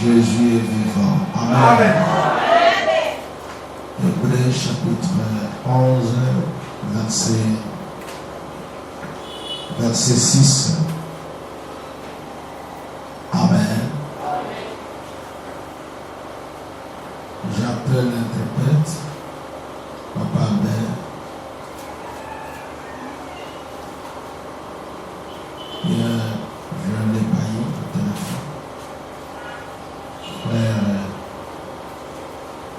Jésus est vivant. Amen. Hébreux chapitre 11, verset 6. Amen. J'appelle l'interprète. Papa Albert. Je l'ai payé au téléphone. Frère,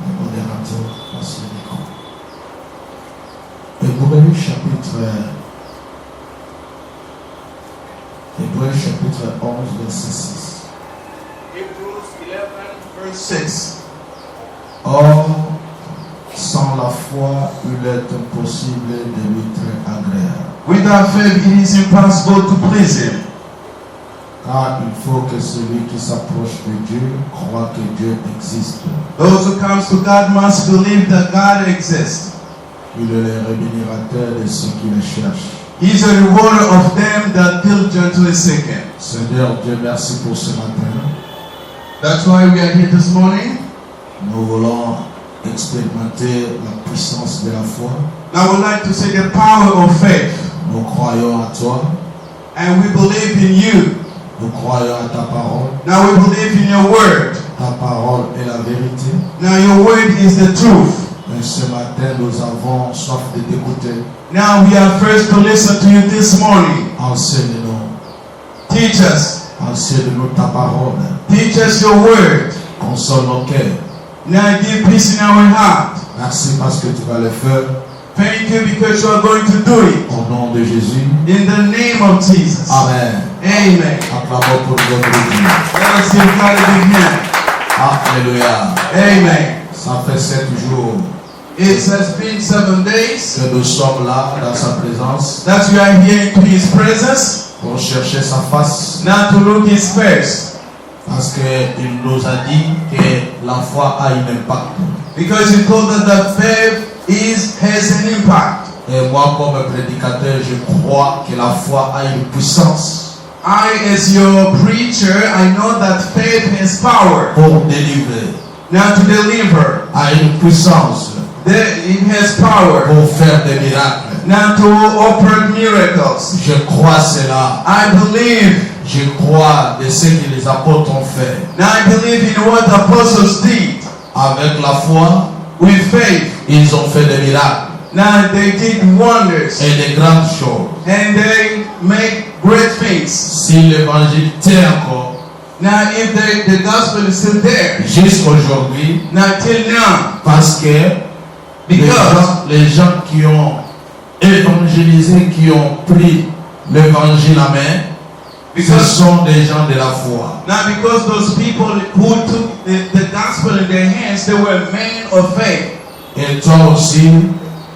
le modérateur, passe le micro. Hébreux chapitre 11, verset 6. Hebrews 11, verse 6. Or, sans la foi, il est impossible de lui être agréable. Without faith, it is impossible to please Him. Car il faut que celui qui s'approche de Dieu croit que Dieu existe. Those who come to God must believe that God exists. Il est le rémunérateur de ceux qui le cherchent. He is a rewarder of them that diligently seek Him. Seigneur Dieu, merci pour ce matin. That's why we are here this morning. Nous voulons expérimenter la puissance de la foi. I would like to say the power of faith. Nous croyons à toi. And we believe in you. Nous croyons à ta parole. Now we believe in your word. Ta parole est la vérité. Now your word is the truth. Et ce matin, nous avons soif de t'écouter. Now we are first to listen to you this morning. Enseigne-nous. Teach us. Enseigne-nous ta parole. Teach us your word. Console nos cœurs. Now give peace in our heart. Merci parce que tu vas le faire. Thank you because you are going to do it. Au nom de Jésus. In the name of Jesus. Amen. Amen. Acclamons pour notre Dieu. Let us give God a big hand. Alléluia. Amen. Ça fait 7 jours It has been 7 days que nous sommes là dans sa présence that we are here into His presence. pour chercher sa face. Now to look His face. Parce qu'il nous a dit que la foi a un impact. Because He told us that faith has an impact. Et moi, comme prédicateur, je crois que la foi a une puissance I, as your preacher, I know that faith has power. pour délivrer. Now to deliver. A une puissance It has power. pour faire des miracles. Now to operate miracles. Je crois cela. I believe. Je crois de ce que les apôtres ont fait. Now I believe in what the apostles did. Avec la foi, With faith. ils ont fait des miracles Now they did wonders. et des grandes choses. And they make great things. Si l'évangile tient encore Now if the gospel is still there. jusqu'aujourd'hui, Now till now. parce que les gens qui ont évangélisé, qui ont pris l'évangile à main, ce sont des gens de la foi. Now because those people who took the gospel in their hands, they were men of faith. Et toi aussi,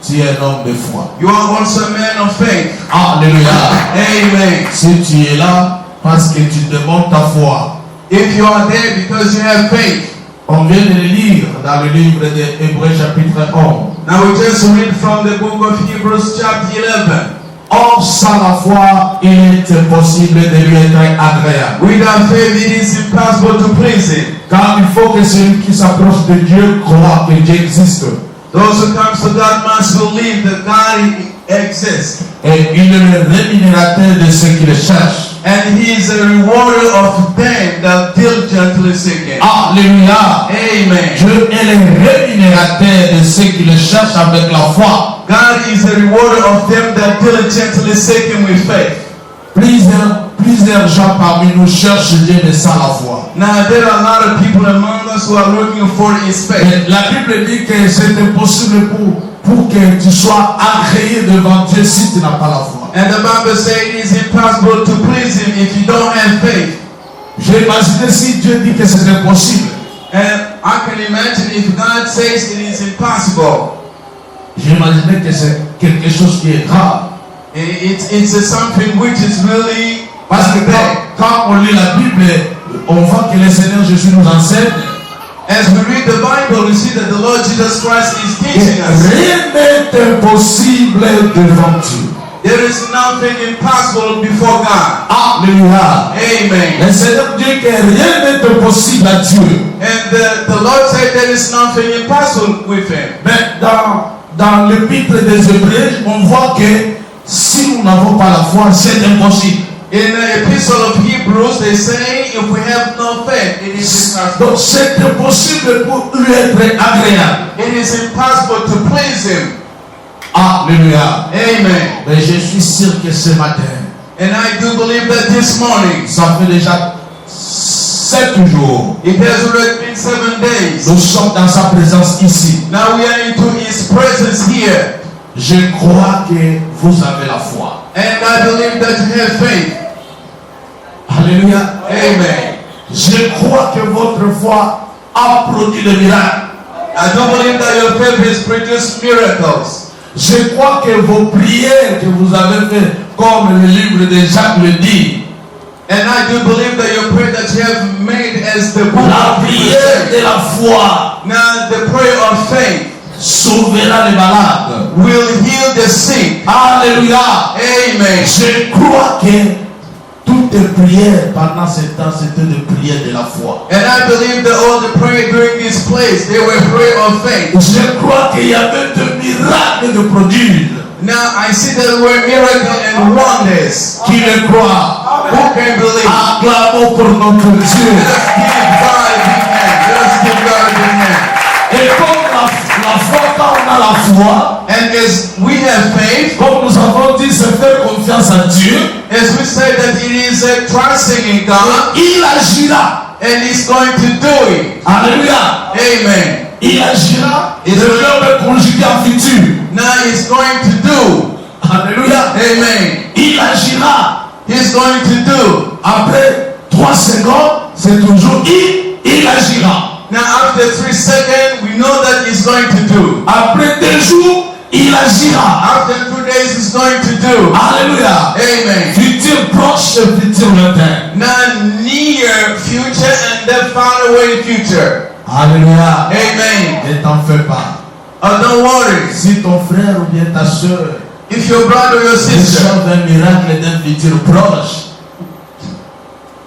tu es un homme de foi. You are also a man of faith. Alléluia. Amen. Si tu es là parce que tu demandes ta foi. If you are there because you have faith. On vient de le lire dans le livre de Hébreux chapitre 11. Now we just read from the book of Hebrews chapter 11. Or, sans la foi, il est impossible de lui être agréable. Without faith, it is impossible to please Him. Car il faut que celui qui s'approche de Dieu croit que Dieu existe. Those who come to God must believe that God exists. Et il est le rémunérateur de ceux qui le cherchent. And He is a rewarder of them that diligently seek Him. Alléluia. Amen. Dieu est le rémunérateur de ceux qui le cherchent avec la foi. God is a rewarder of them that diligently seek Him with faith. Plusieurs gens parmi nous cherchent Dieu mais sans la foi. Now there are a lot of people among us who are looking for His faith. Et la Bible dit que c'est impossible pour que tu sois agréé devant Dieu si tu n'as pas la foi. And the Bible says it is impossible to please Him if you don't have faith. J'ai imaginé si Dieu dit que c'est impossible. And I can imagine if God says it is impossible. J'imaginais que c'est quelque chose qui est grave. It's something which is really Parce que quand on lit la Bible, on voit que le Seigneur Jésus nous enseigne. As we read the Bible, we see that the Lord Jesus Christ is teaching us. Rien n'est impossible devant Dieu. There is nothing impossible before God. Alléluia. Amen. Le Seigneur dit que rien n'est impossible à Dieu. And the Lord said there is nothing impossible with Him. Mais dans l'épître des Hébreux, on voit que si nous n'avons pas la foi, c'est impossible. In the Epistle of Hebrews, they say if we have no faith, it is impossible. Donc c'est impossible pour lui être agréable. It is impossible to please Him. Alléluia. Amen. Mais je suis sûr que ce matin, And I do believe that this morning, ça fait déjà 7 jours, it has already been 7 days. nous sommes dans sa présence ici. Now we are into His presence here. Je crois que vous avez la foi. And I believe that you have faith. Alléluia. Amen. Je crois que votre foi a produit des miracles. I do believe that your faith has produced miracles. Je crois que vos prières que vous avez faites, comme le livre de Jacques le dit, And I do believe that your prayer that you have made as the book la of prière de Hebrews. la foi Now the prayer of faith sauvera les malades. will heal the sick. Alléluia. Amen. Je crois que toutes les prières pendant ce temps, c'était des prières de la foi. And I believe that all the prayer during this place, they were prayer of faith. Je crois qu'il y avait des miracles de produire. Now I see that there were miracles and wonders. Qui le croit? Who can believe? Acclamons pour notre Dieu. Let us give God a big hand. Let us give God a big hand. Et comme la foi, quand on a la foi, And as we have faith, comme nous avons dit, c'est faire confiance à Dieu, as we say that it is trusting in God, il agira. and He's going to do it. Alléluia. Amen. Il agira. Et Le verbe est conjugué en futur. Now He's going to do. Alléluia. Amen. Il agira. He's going to do. Après 3 secondes, c'est toujours il agira. Now after 3 seconds, we know that He's going to do. Après 2 jours, il agira. After 2 days, He's going to do. Alléluia. Amen. Futur proche et futur lointain. Now near future and the far away future. Alléluia. Amen. Ne t'en fais pas. Don't worry. Si ton frère ou bien ta soeur If your brother or your sister reçoivent un miracle d'un futur proche,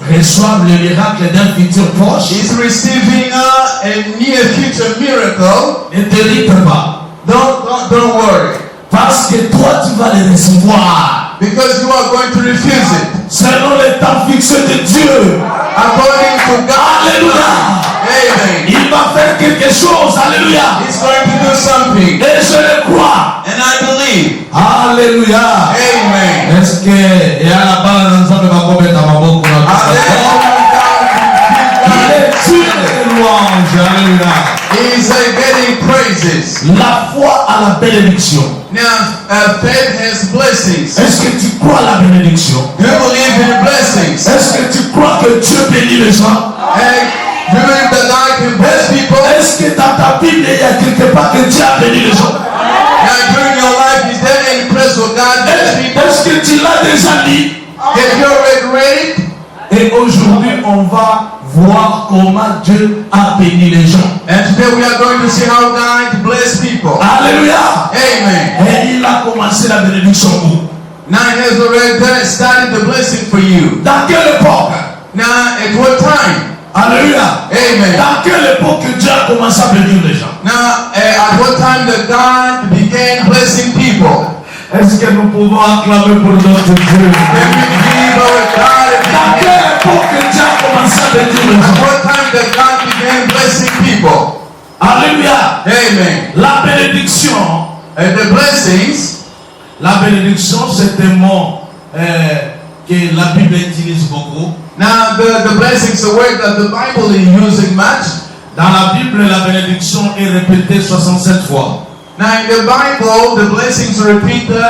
reçoivent le miracle d'un futur proche, is receiving a near future miracle, ne te irrite pas. don't worry. Parce que toi, tu vas le recevoir. Because you are going to refuse it. Selon le temps fixé de Dieu. According to God. Alléluia. Amen. Il va faire quelque chose. Alléluia. He's going to do something. Et je le crois. And I believe. Alléluia. Amen. Est-ce que il y a la balle dans le bas mettre ma boque pour il est Dieu de louange. Alléluia. He's getting praises. La foi a la bénédiction. Now, faith has blessings. Est-ce que tu crois à la bénédiction? Do you believe in blessings? Est-ce que tu crois que Dieu bénit les gens? Hey, do you believe that God can bless people? Est-ce que dans ta Bible il y a quelque part que Dieu a béni les gens? Now, during your life, is there any place where God bless people? Est-ce que tu l'as déjà dit? Have you already read it? Et aujourd'hui, on va voir comment Dieu a béni les gens. And today we are going to see how God bless people. Alléluia. Amen. Et il a commencé la bénédiction où? Now He has already started the blessing for you. Dans quelle époque? Now, at what time? Alléluia. Amen. Dans quelle époque que Dieu a commencé à bénir les gens? Now, at what time that God began blessing people? Est-ce que nous pouvons acclamer pour notre Dieu? Can we give our God a Dans big quelle hand? époque que Dieu a commencé à bénir les At gens? what time that God began blessing people? Alléluia. Amen. La bénédiction. And the blessings, La bénédiction, c'est un mot que la Bible utilise beaucoup. now the blessings, a word that the Bible is using much. Dans la Bible, la bénédiction est répétée 67 fois. Now in the Bible, the blessings are repeated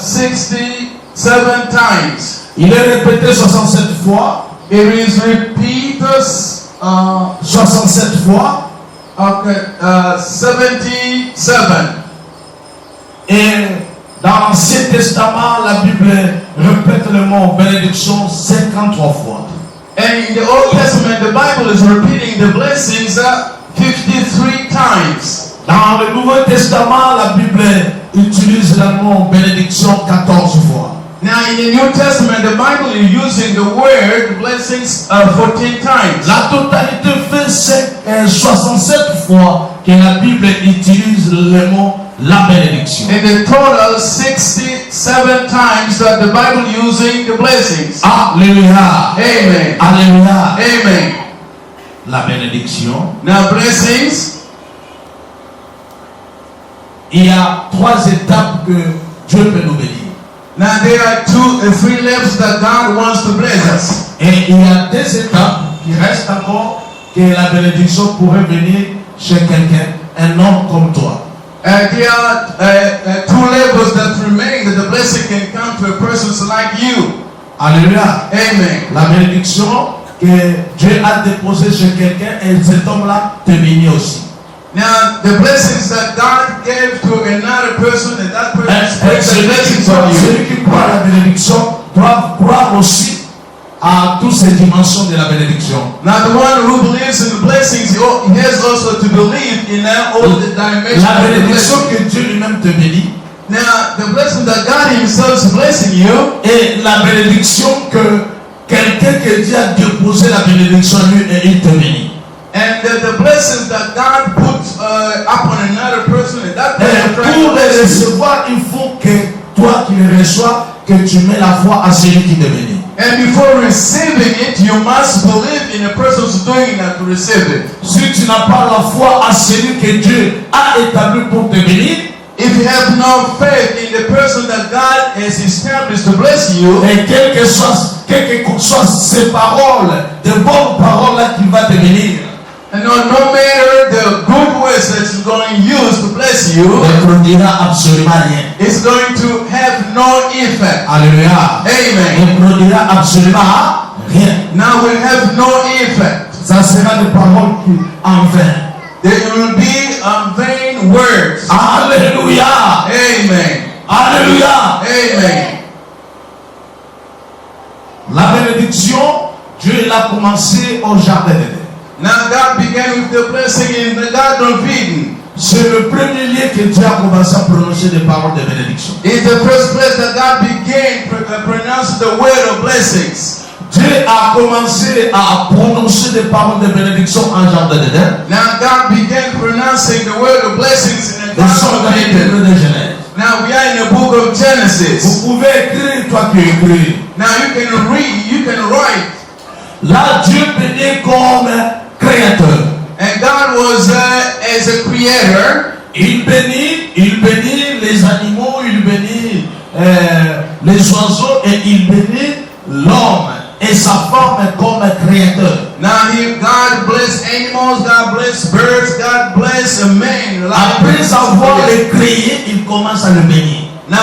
67 times. Il est répété 67 fois. It is repeated 67 fois. okay, 77. Et dans l'Ancien Testament, la Bible répète le mot bénédiction 53 fois. And in the Old Testament, the Bible is repeating the blessings 53 times. Dans le Nouveau Testament, la Bible utilise le mot bénédiction 14 fois. Now in the New Testament, the Bible is using the word blessings 14 times. La totalité fait 67 fois que la Bible utilise le mot la bénédiction. In the total, 67 times that the Bible using the blessings. Alléluia. Amen. Alléluia. Amen. La bénédiction. Now blessings. Il y a 3 étapes que Dieu peut nous bénir. Now there are 2 or 3 levels that God wants to bless us. Et il y a 2 étapes qui restent encore que la bénédiction pourrait venir chez quelqu'un, un homme comme toi. There are 2 levels that remain that the blessing can come to a person like you. Alléluia. Amen. La bénédiction que Dieu a déposée chez quelqu'un et cet homme-là te bénit aussi. Now the blessings that God gave to another person and that person expects the blessings on you. Celui qui croit à la bénédiction doit croire aussi à toutes ces dimensions de la bénédiction. Now the one who believes in the blessings, he has also to believe in all the dimensions La of the bénédiction blessing. que Dieu lui-même te bénit. Now the blessing that God himself is blessing you. Et la bénédiction que quelqu'un que Dieu a déposé la bénédiction lui et il te bénit. And the blessings that God puts upon another person and that Et person pour les tries to bless you. recevoir, il faut que toi qui les reçois, que tu mets la foi à celui qui te bénit. And before receiving it, you must believe in the person who's doing it to receive it. Si tu n'as pas la foi à celui que Dieu a établi pour te bénir, If you have no faith in the person that God has established to bless you, et quelles que soient ces paroles, de bonnes paroles là qui va te bénir, and no matter the good words that you're going to use to bless you, ne produira absolument rien. it's going to have no effect. Alléluia. Amen. Ne produira absolument rien. Now will have no effect. Ça sera des paroles qui en vain. There will be vain words. Alléluia. Amen. Alléluia. Amen. La bénédiction, Dieu l'a commencé au jardin d'Éden. Now God began with the blessing in the Garden of Eden. C'est le premier lieu que Dieu a commencé à prononcer des paroles de bénédiction. It's the first place that God began pronouncing the word of blessings. Dieu a commencé à prononcer des paroles de bénédiction en jardin d'Éden. Now God began pronouncing the word of blessings in the Nous sommes Garden dans of le Eden. livre de Genèse. Now we are in the book of Genesis. Vous pouvez écrire, toi qui écris. Now you can read, you can write. Là, Dieu bénit comme créateur. And God was as a creator. Il bénit les animaux, il bénit les oiseaux et il bénit l'homme et sa femme comme créateur. Now God bless animals, God bless birds, God bless a man. Après avoir les créé, il commence à le bénir. Now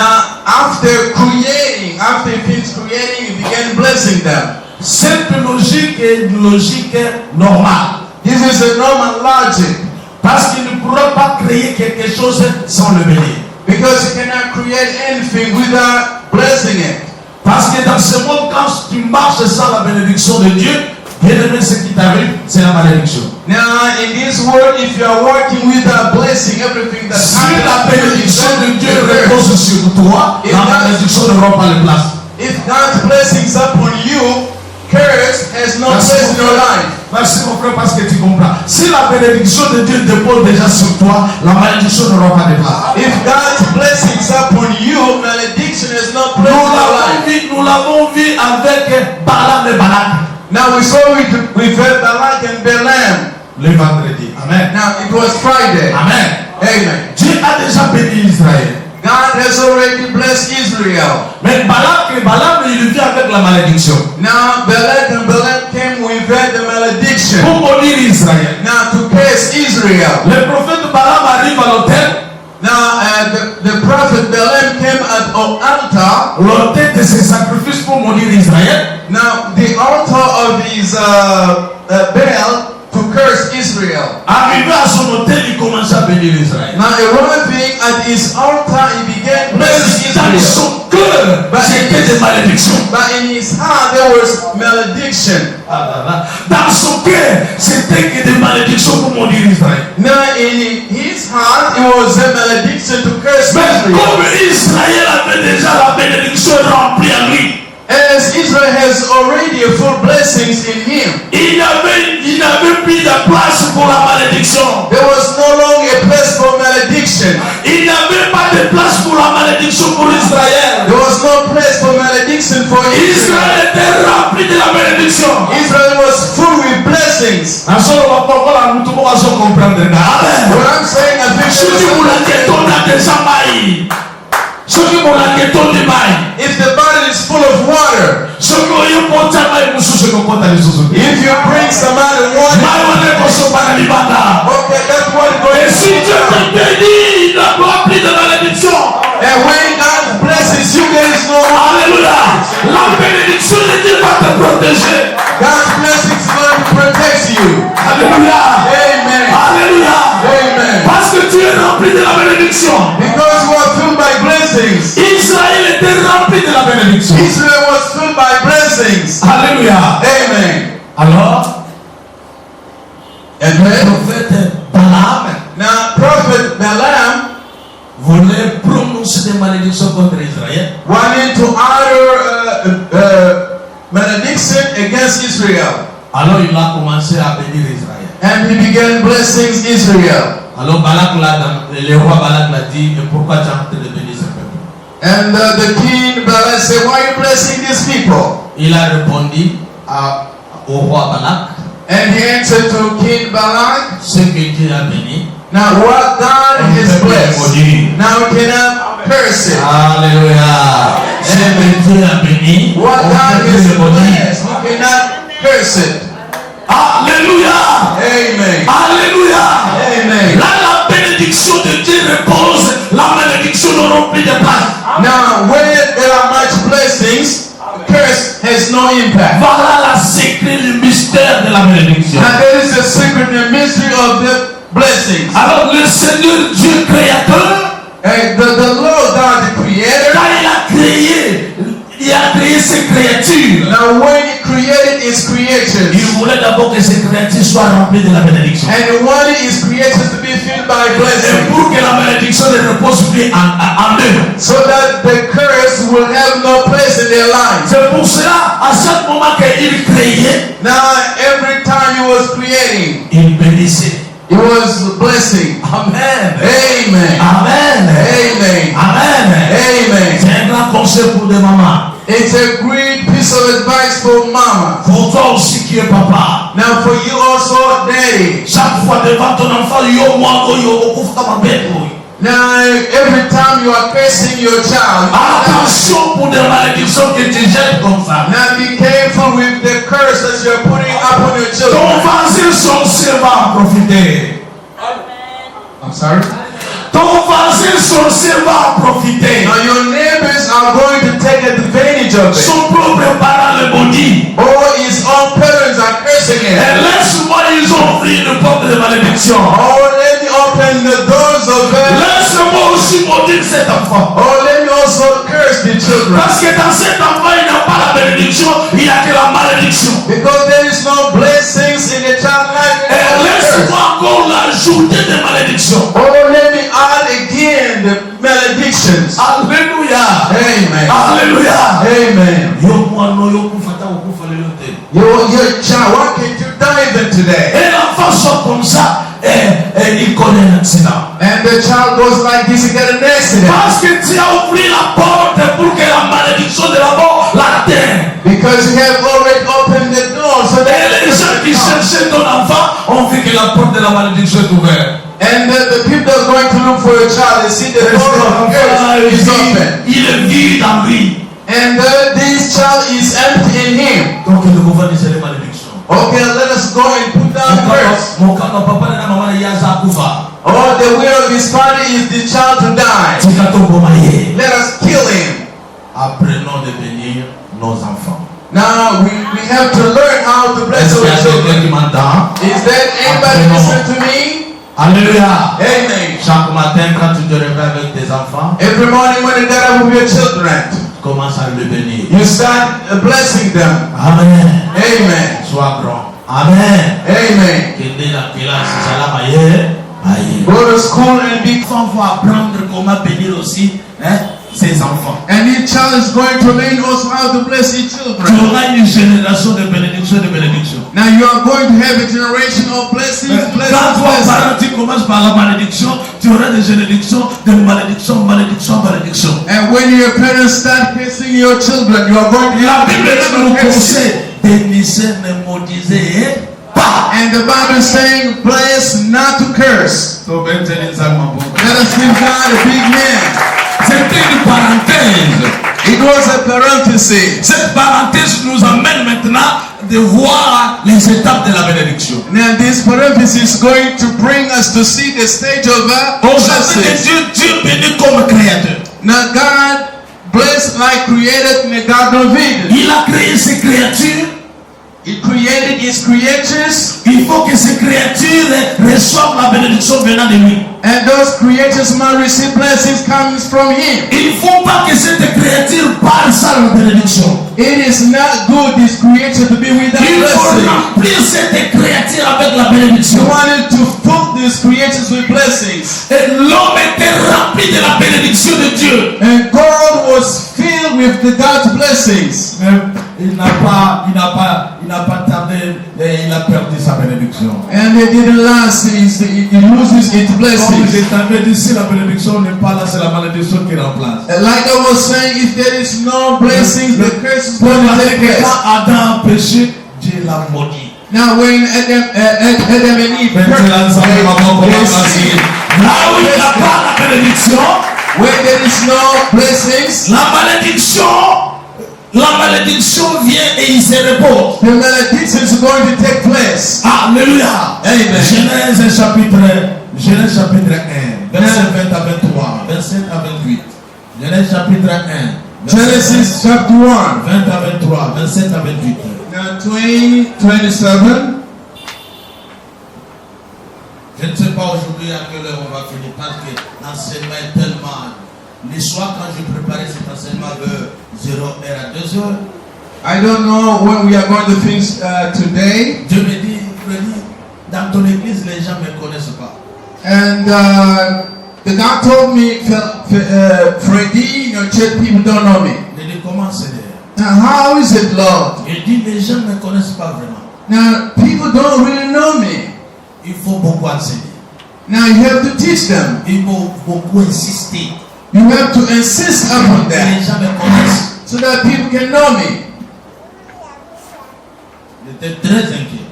after he finished creating, he began blessing them. Cette logique est une logique normale. This is a normal logic. Parce qu'il ne pourra pas créer quelque chose sans le bénir. Because you cannot create anything without blessing it. Parce que dans ce monde, quand tu marches sans la bénédiction de Dieu, bien aimé, ce qui t'arrive, c'est la malédiction. Now, in this world, if you are working without blessing, everything that Si la happens bénédiction de Dieu is there. repose sur toi, la malédiction n'aura pas de place. If God's blessings upon you, curse has no place in your life. Merci mon frère parce que tu comprends. Si la bénédiction de Dieu dépose déjà sur toi, la malédiction n'aura pas de place. If God's blessings upon you, malediction has no place in your life. Nous l'avons vu avec Balaam et Balak. Now we saw it with Balak and Balaam. Le vendredi. Amen. Now it was Friday. Amen. Amen. Dieu a déjà béni Israël. God has already blessed Israel. Mais Balak et Balaam, il vit avec la malédiction. Now Balak and Balaam came with the malediction. Pour maudire Israël. Now to curse Israel. Le prophète Balaam arrive à l'autel. Now the prophet Balaam came at an altar. L'autel de ses sacrifices pour maudire Israël. Now the altar of his Baal to curse Israel. Arrivé à son hôtel, il commençait à bénir Israël. Now arriving at his altar, he began Mais blessing dans Israel. son cœur, c'était des malédictions. But in his heart there was malediction. Dans son cœur, c'était que des malédictions pour maudire Israël. Now in his heart it was a malediction to curse Mais Israel. comme Israël avait déjà la bénédiction remplie en lui, As Israel has already a full blessings in him, il n'avait plus de place pour la malédiction. there was no longer a place for malediction. Il n'avait pas de place pour la malédiction pour Israël. There was no place for malediction for Israel. Israël était rempli de la bénédiction. Israel was full with blessings. Amen. What I'm saying, I think if the bottle is full of water, if you bring some out of water, okay, that's what it's going to do. And when God blesses you, there is no Alléluia. La bénédiction de Dieu va te protéger. God's blessings is going to protect you. Alléluia. Amen. Alléluia. Amen. Parce que tu es rempli de la bénédiction. Because you are filled by blessings. Israël était rempli de la bénédiction. Israel was filled by blessings. Alléluia. Amen. Alors, le prophète Balaam Now, Prophet Balaam voulait prononcer des malédictions contre Israël. wanted to utter malediction against Israel. Alors il a commencé à bénir Israël. And he began blessing Israel. Alors le roi Balak l'a dit, et pourquoi tu es en train de bénir ce peuple? And the king Balak said, why are you blessing these people? Il a répondu au roi Balak, And he answered to King Balak, ce que Dieu a béni, now what God has blessed, now we cannot curse it. Alléluia. Ce que Dieu a béni, What on God peut has le maudire. blessed, we cannot curse it. Alléluia. Amen. Alléluia. Amen. Là, la bénédiction de Dieu repose, la malédiction n'aura plus de place. Now, where there are much blessings, curse has no impact. Voilà la secret, le mystère de la bénédiction. Now, that is the secret and mystery of the blessings. Alors, le Seigneur Dieu créateur, And the Lord God, the Creator, quand il a créé ses créatures, now when He created His creatures, il voulait d'abord que ces créatures soient remplies de la bénédiction. and He wanted His creatures to be filled by Et blessings, pour que la bénédiction ne repose plus en eux. so that the curse will have no place in their lives. C'est pour cela, à chaque moment qu'il créait, Now, every time He was creating, il bénissait. He was blessing. Amen. Amen. Amen. Amen. Amen. Amen. C'est un grand conseil pour des mamans. It's a great piece of advice for mama. Pour toi aussi qui es papa. Now for you also, daddy. Chaque fois devant ton enfant, yo moi yo beaucoup comme bête. Now every time you are cursing your child, Attention pour des malédictions que tu jettes comme ça. now be careful with the curse that you are putting upon your Ton children. voisin sorcier va en profiter. I'm sorry. Ton voisin sorcier va en profiter. Now your neighbors are going to take advantage of it. Son propre parent le maudit. Or his own parents are cursing Et him. laisse-moi, ils ont ouvert une porte de malédiction. Or let me open the doors of heaven. Laisse-moi aussi maudire cet enfant. Or let me also curse the children. Parce que dans cet enfant, il n'y a pas la bénédiction, il n'y a que la malédiction. Because there is no blessings in the child life. Et laisse-moi encore l'ajouter des malédictions. Or let me add again the maledictions. Alléluia. Amen. Alléluia. Amen. Yo moi no yo kufata okufa lelo te. Your child, why can't you die even today? Et l'enfant sort comme ça et il connaît un accident. And the child goes like this and get an accident. Parce que tu as ouvert la porte pour que la malédiction de la mort l'atteigne. Because you have already opened the door so Et that les gens qui cherchaient ton enfant ont vu que la porte de la malédiction est ouverte. and the people that are going to look for your child, they see the door of curse is open. Il est vide en lui. And this child is empty in him. Donc il devrait dire les malédictions. Okay, let us go and put down curse. Mon papa et maman yaza kufa. Oh, the will of his father is the child to die. Let us kill him. Apprenons de bénir nos enfants. Now we have to learn how to bless Est-ce qu'il y our a quelqu'un qui children. m'entend? Is there anybody listening to me? Alléluia. Amen. Chaque matin, quand tu te réveilles avec tes enfants, Every morning when you get up with your children, commence à le bénir. you start blessing them. Amen. Amen. Sois grand. Amen. Amen. Go to school and be. Enfants vont apprendre comment bénir aussi ses enfants. And each child is going to learn also how to bless each Tu children. auras une génération de bénédiction, de bénédiction. Now you are going to have a generation of blessings, Quand blessings, toi, blessings. parent, tu commences par la malédiction, tu auras des bénédictions, de malédiction, malédiction, malédiction. And when your parents start cursing your children, you are going to La have Bible nous conseille bénissez, ne maudissez pas. And the Bible is saying, bless, not to curse. Let us give God a big hand. C'était une parenthèse. It was a parenthesis. Cette parenthèse nous amène maintenant de voir les étapes de la bénédiction. Now this parenthesis is going to bring us to see the stage of blessing. Dieu bénit comme créateur. Now God blessed like created in the Garden of Eden. Il a créé ses créatures. He created his creatures. Il faut que ces créatures reçoivent la bénédiction venant de lui. And those creatures must receive blessings coming from him. Il ne faut pas que cette créature parle sans la bénédiction. It is not good this creature to be without Il faut blessing. remplir cette créature avec la bénédiction. He wanted to fill these creatures with blessings. Et l'homme était rempli de la bénédiction de Dieu. And God was filled with the God's blessings. Il n'a pas tardé et il a perdu sa bénédiction. And it didn't last. He loses its Comme blessings. je t'avais dit, si la bénédiction n'est pas là, c'est la malédiction qui remplace. Like I was saying, if there is no blessings, the curse is going to take place. Quand Adam a péché, Dieu l'a maudit. Now when Adam and Eve Là où il n'y a pas la bénédiction, when there is no blessings, la malédiction vient et il se repose. the malediction is going to take place. Alléluia. Amen. Genèse chapitre 1, verset 20 à 23, 27 à 28. Genèse chapitre 1. Genesis chapter 1. 20 à 23, 27 à 28. Now 20, 27. Je ne sais pas aujourd'hui à quelle heure on va finir parce que l'enseignement est tellement. Les soirs, quand je préparais cet enseignement vers 0h à 2h, I don't know when we are going to finish today. Dieu me dit, Freddy, dans ton église, les gens ne me connaissent pas. And the God told me, Freddy, your church people don't know me. Je dis, comment c'est? Now, how is it, Lord? Il dit, les gens ne me connaissent pas vraiment. Now, people don't really know me. Il faut beaucoup enseigner. Now, you have to teach them. Il faut beaucoup insister. You have to insist upon Les that gens me connaissent. so that people can know me. J'étais très inquiet.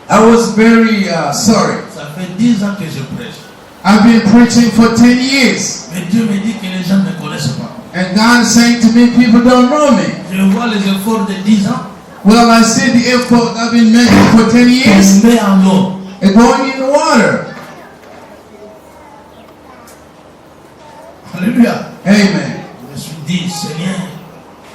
I was very sorry. Ça fait 10 ans que je prêche. I've been preaching for 10 years. Mais Dieu me dit que les gens ne me connaissent pas. And God is saying to me, people don't know me. Je vois les efforts de 10 ans Well, I see the effort I've been making for 10 years tomber en l'eau. and going in water. Alléluia. Amen. Je me suis dit, Seigneur,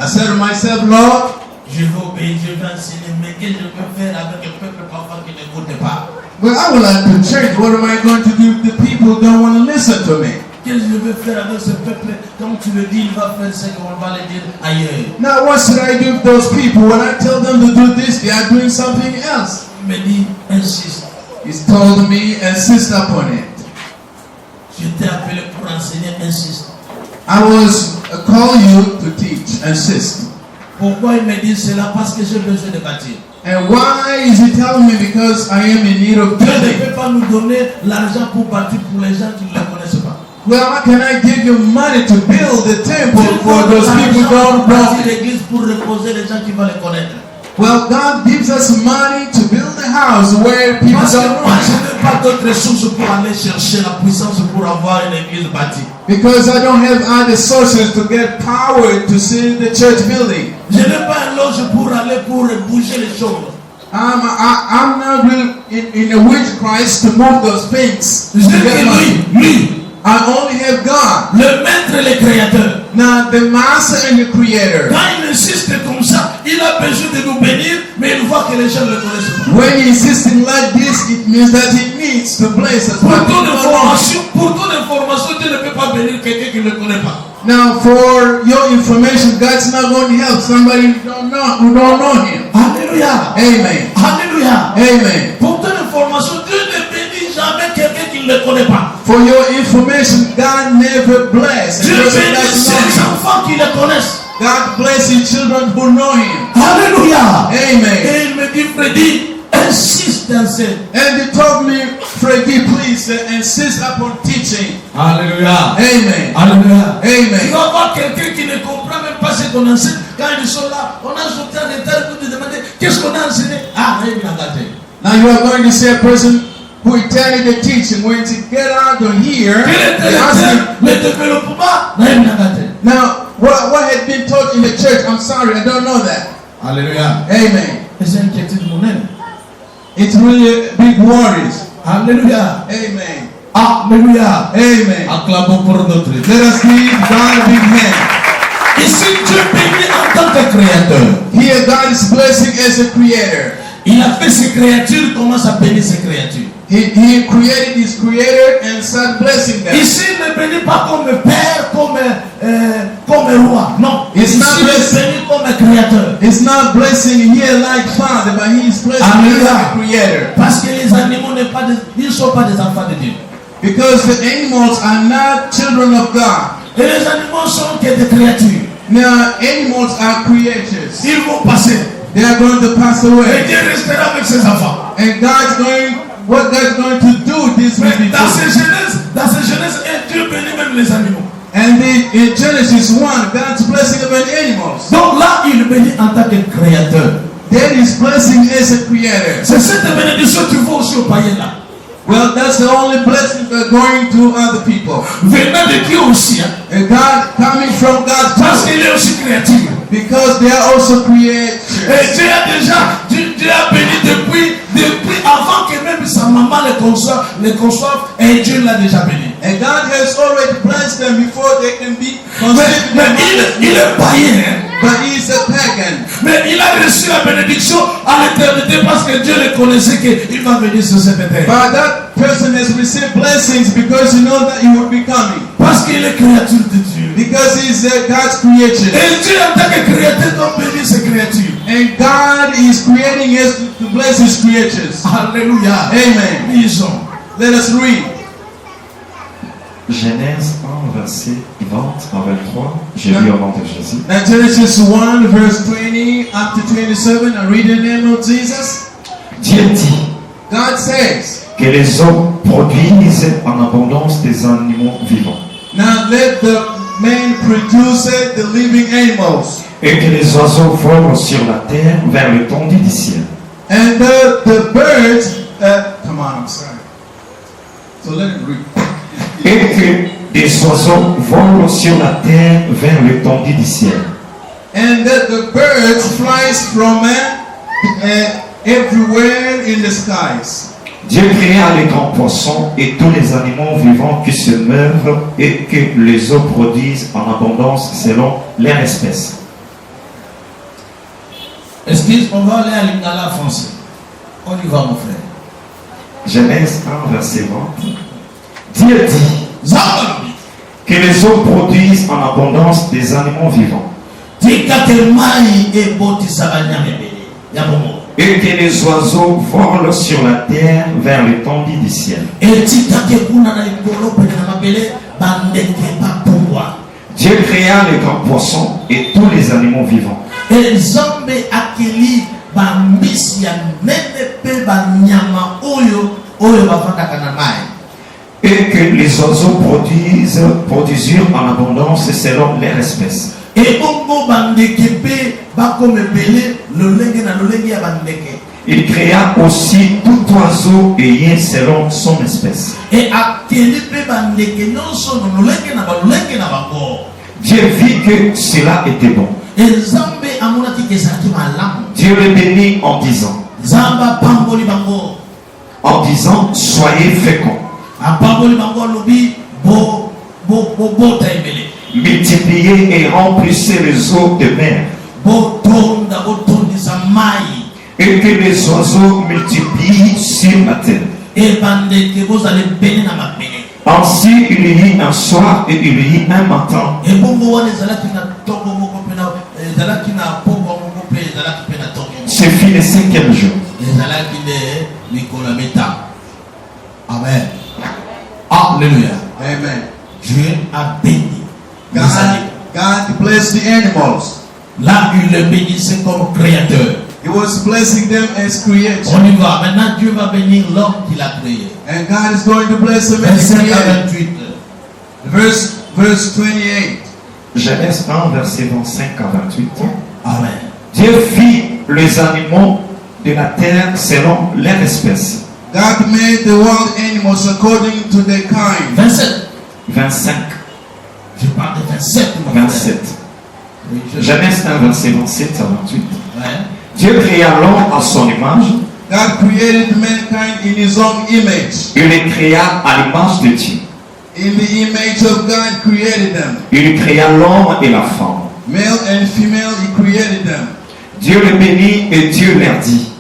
I said to myself, Lord, je vais obéir, je vais enseigner, mais qu'est-ce que je peux faire avec un peuple parfois qui n'écoute pas? well, I would like to church. What am I going to do if the people don't want to listen to me? Qu'est-ce que je vais faire avec ce peuple? Comme tu le dis, il va faire ce qu'on va le dire ailleurs. Now, what should I do with those people? When I tell them to do this, they are doing something else. Il me dit, insiste. He's told me, insist upon it. Je t'ai appelé pour enseigner, insiste. I was call you to teach, insist. Pourquoi il me dit cela? Parce que j'ai besoin de bâtir. And why is he telling me? Because I am in need of Dieu ne building. peut pas nous donner l'argent pour bâtir pour les gens qui ne le connaissent pas. Well, how can I give you money to build the temple for those people who don't know? bâtir l'église pour reposer les gens qui vont le connaître. Well, God gives us money to build a house where people Parce que don't moi, know. je n'ai pas d'autres ressources pour aller chercher la puissance pour avoir une église bâtie. Because I don't have other sources to get power to see the church building. Je n'ai pas un loge pour aller pour bouger les choses. I'm not really in a witchcraft to move those things. To Je get dis money. lui, I only have God. le maître et le créateur. Now, the master and the creator. Quand il insiste comme ça, il il a besoin de nous bénir, mais il voit que les gens ne le connaissent pas. When he insisting like this, it means that he needs to bless us. Pour ton information, Dieu ne peut pas bénir quelqu'un qui ne le connaît pas. Now, for your information, God's not going to help somebody who don't know Him. Alléluia. Amen. Alléluia. Amen. Pour ton information, Dieu ne bénit jamais quelqu'un qui ne le connaît pas. For your information, God never bless. Dieu bénit ses enfants qui le connaissent. God bless His children who know Him. Alléluia. Amen. Et il me dit, Freddy, insiste dans ce. And he told me, Freddy, please insist upon teaching. Alléluia. Amen. Alléluia. Tu Amen. vas voir quelqu'un qui ne comprend même pas ce qu'on enseigne. Quand ils sont là, on a sauté en état pour te demander qu'est-ce qu'on a enseigné. Ah, il a gâté. Now you are going to see a person who attended the teaching. When to get out of here, they ask him, Le développement, il a gâté. now what had been taught in the church? I'm sorry, I don't know that. Alléluia. Amen. Et c'est inquiétude monnaie. It's really big worries. Alléluia. Amen. Alléluia. Amen. Acclamons pour notre Dieu. Let us give God a big hand. Ici, Dieu bénit en tant que créateur. Here, God is blessing as a creator. Il a fait ses créatures, il commence à bénir ses créatures. He created His creator and started blessing them. Ici, il ne bénit pas comme père, comme roi. Non. It's Ici, not il blessing. bénit comme créateur. It's not blessing here like Father, but He is blessing you like a creator. Parce que les animaux ne sont pas des enfants de Dieu. Because the animals are not children of God. Et les animaux sont que des créatures. Now, animals are creatures. Ils vont passer. They are going to pass Et away. Dieu restera avec ses enfants. And what God's going to do, this will Mais be dans done. ces Genèse, Dieu bénit même les animaux. And in Genesis 1, God's blessing of animals. Donc là, il bénit en tant que créateur. That is blessing as a creator. C'est cette bénédiction que tu vois aussi aux païens là. Well, that's the only blessing that are going to other people. Venant de Dieu aussi. Hein? And God coming from God's Parce power. qu'il est aussi créatif. Because they are also creatures. Et Dieu a déjà, Dieu a béni depuis avant que même sa maman le conçoive, et Dieu l'a déjà béni. And God has already blessed them before they can be conceived. Mais il est païen. Hein? But he is a pagan. Mais il a reçu la bénédiction à l'éternité parce que Dieu le connaissait qu'il va venir sur cette terre. But that person has received blessings because he knows that he will be coming. Parce qu'il est créature de Dieu. Because he is God's creation. Et Dieu en tant que créateur doit bénir ses créatures. And God is creating us to bless His creatures. Alléluia. Amen. Lisons. Let us read. Genèse 1, verset 20 à 23. J'ai lu au nom de Jésus. Now Genesis 1 verse 20 up to 27. I read in the name of Jesus. Dieu dit God says, que les eaux produisent en abondance des animaux vivants now let the man produce the living animals. et que les oiseaux volent sur la terre vers l'étendue du ciel. And the birds, come on, I'm sorry. So let it read. Et que des oiseaux volent sur la terre vers l'étendue du ciel. And that the birds flies from everywhere in the skies. Dieu créa les grands poissons et tous les animaux vivants qui se meuvent et que les eaux produisent en abondance selon leur espèce. Excuse, on va aller à l'Ingala français. On y va, mon frère. Genèse 1, verset 20. Dieu dit Zambalobi. que les eaux produisent en abondance des animaux vivants Tikate mai e boti sabanyamebele. Yabomo. et que les oiseaux volent sur la terre vers l'étendue du ciel. Et tikate kuna na ikolo pe na mabele bandeke bapungwa. Dieu créa les grands poissons et tous les animaux vivants. Et Zambe akeli bambisi ya nene pe banyama oyo bafanda kana mai. Et que les oiseaux produisirent en abondance selon leur espèce. Et bongo bandeke pe bakomebele lolenge na lolenge ya bandeke. Il créa aussi tout oiseau ayant selon son espèce. Et akeli pe bandeke nyonso no lolenge na bango. Dieu vit que cela était bon. Et Zambe amonaki kezaki malamu. Dieu les bénit en disant, Zamba pamboli bango. soyez féconds, Apamboli bango lobi bota ebele. multipliez et remplissez les eaux de mer, et que les oiseaux multiplient sur la terre. Ainsi il y eut un soir et il y eut un matin. Ce fut le 5e jour. Amen. Alléluia. Amen. Dieu a béni les animaux. God blessed the animals. Là, il les bénissait comme créateur. He was blessing them as creators. On y va. Maintenant, Dieu va bénir l'homme qu'il a créé. And God is going to bless them as Verset created. 28. Verse 28. Genèse 1, verset 25 à 28. Amen. Dieu fit les animaux de la terre selon leur espèce. God made the wild animals according to their kind. 27. 25, Je parle de 27. mon frère. 27. Oui, Genèse 1, verset 27 à 28. Ouais. Dieu créa l'homme à son image. God created mankind in His own image. Il les créa à l'image de Dieu. In the image of God created them. Il créa l'homme et la femme. Male and female, He created them. Dieu les bénit et Dieu leur dit: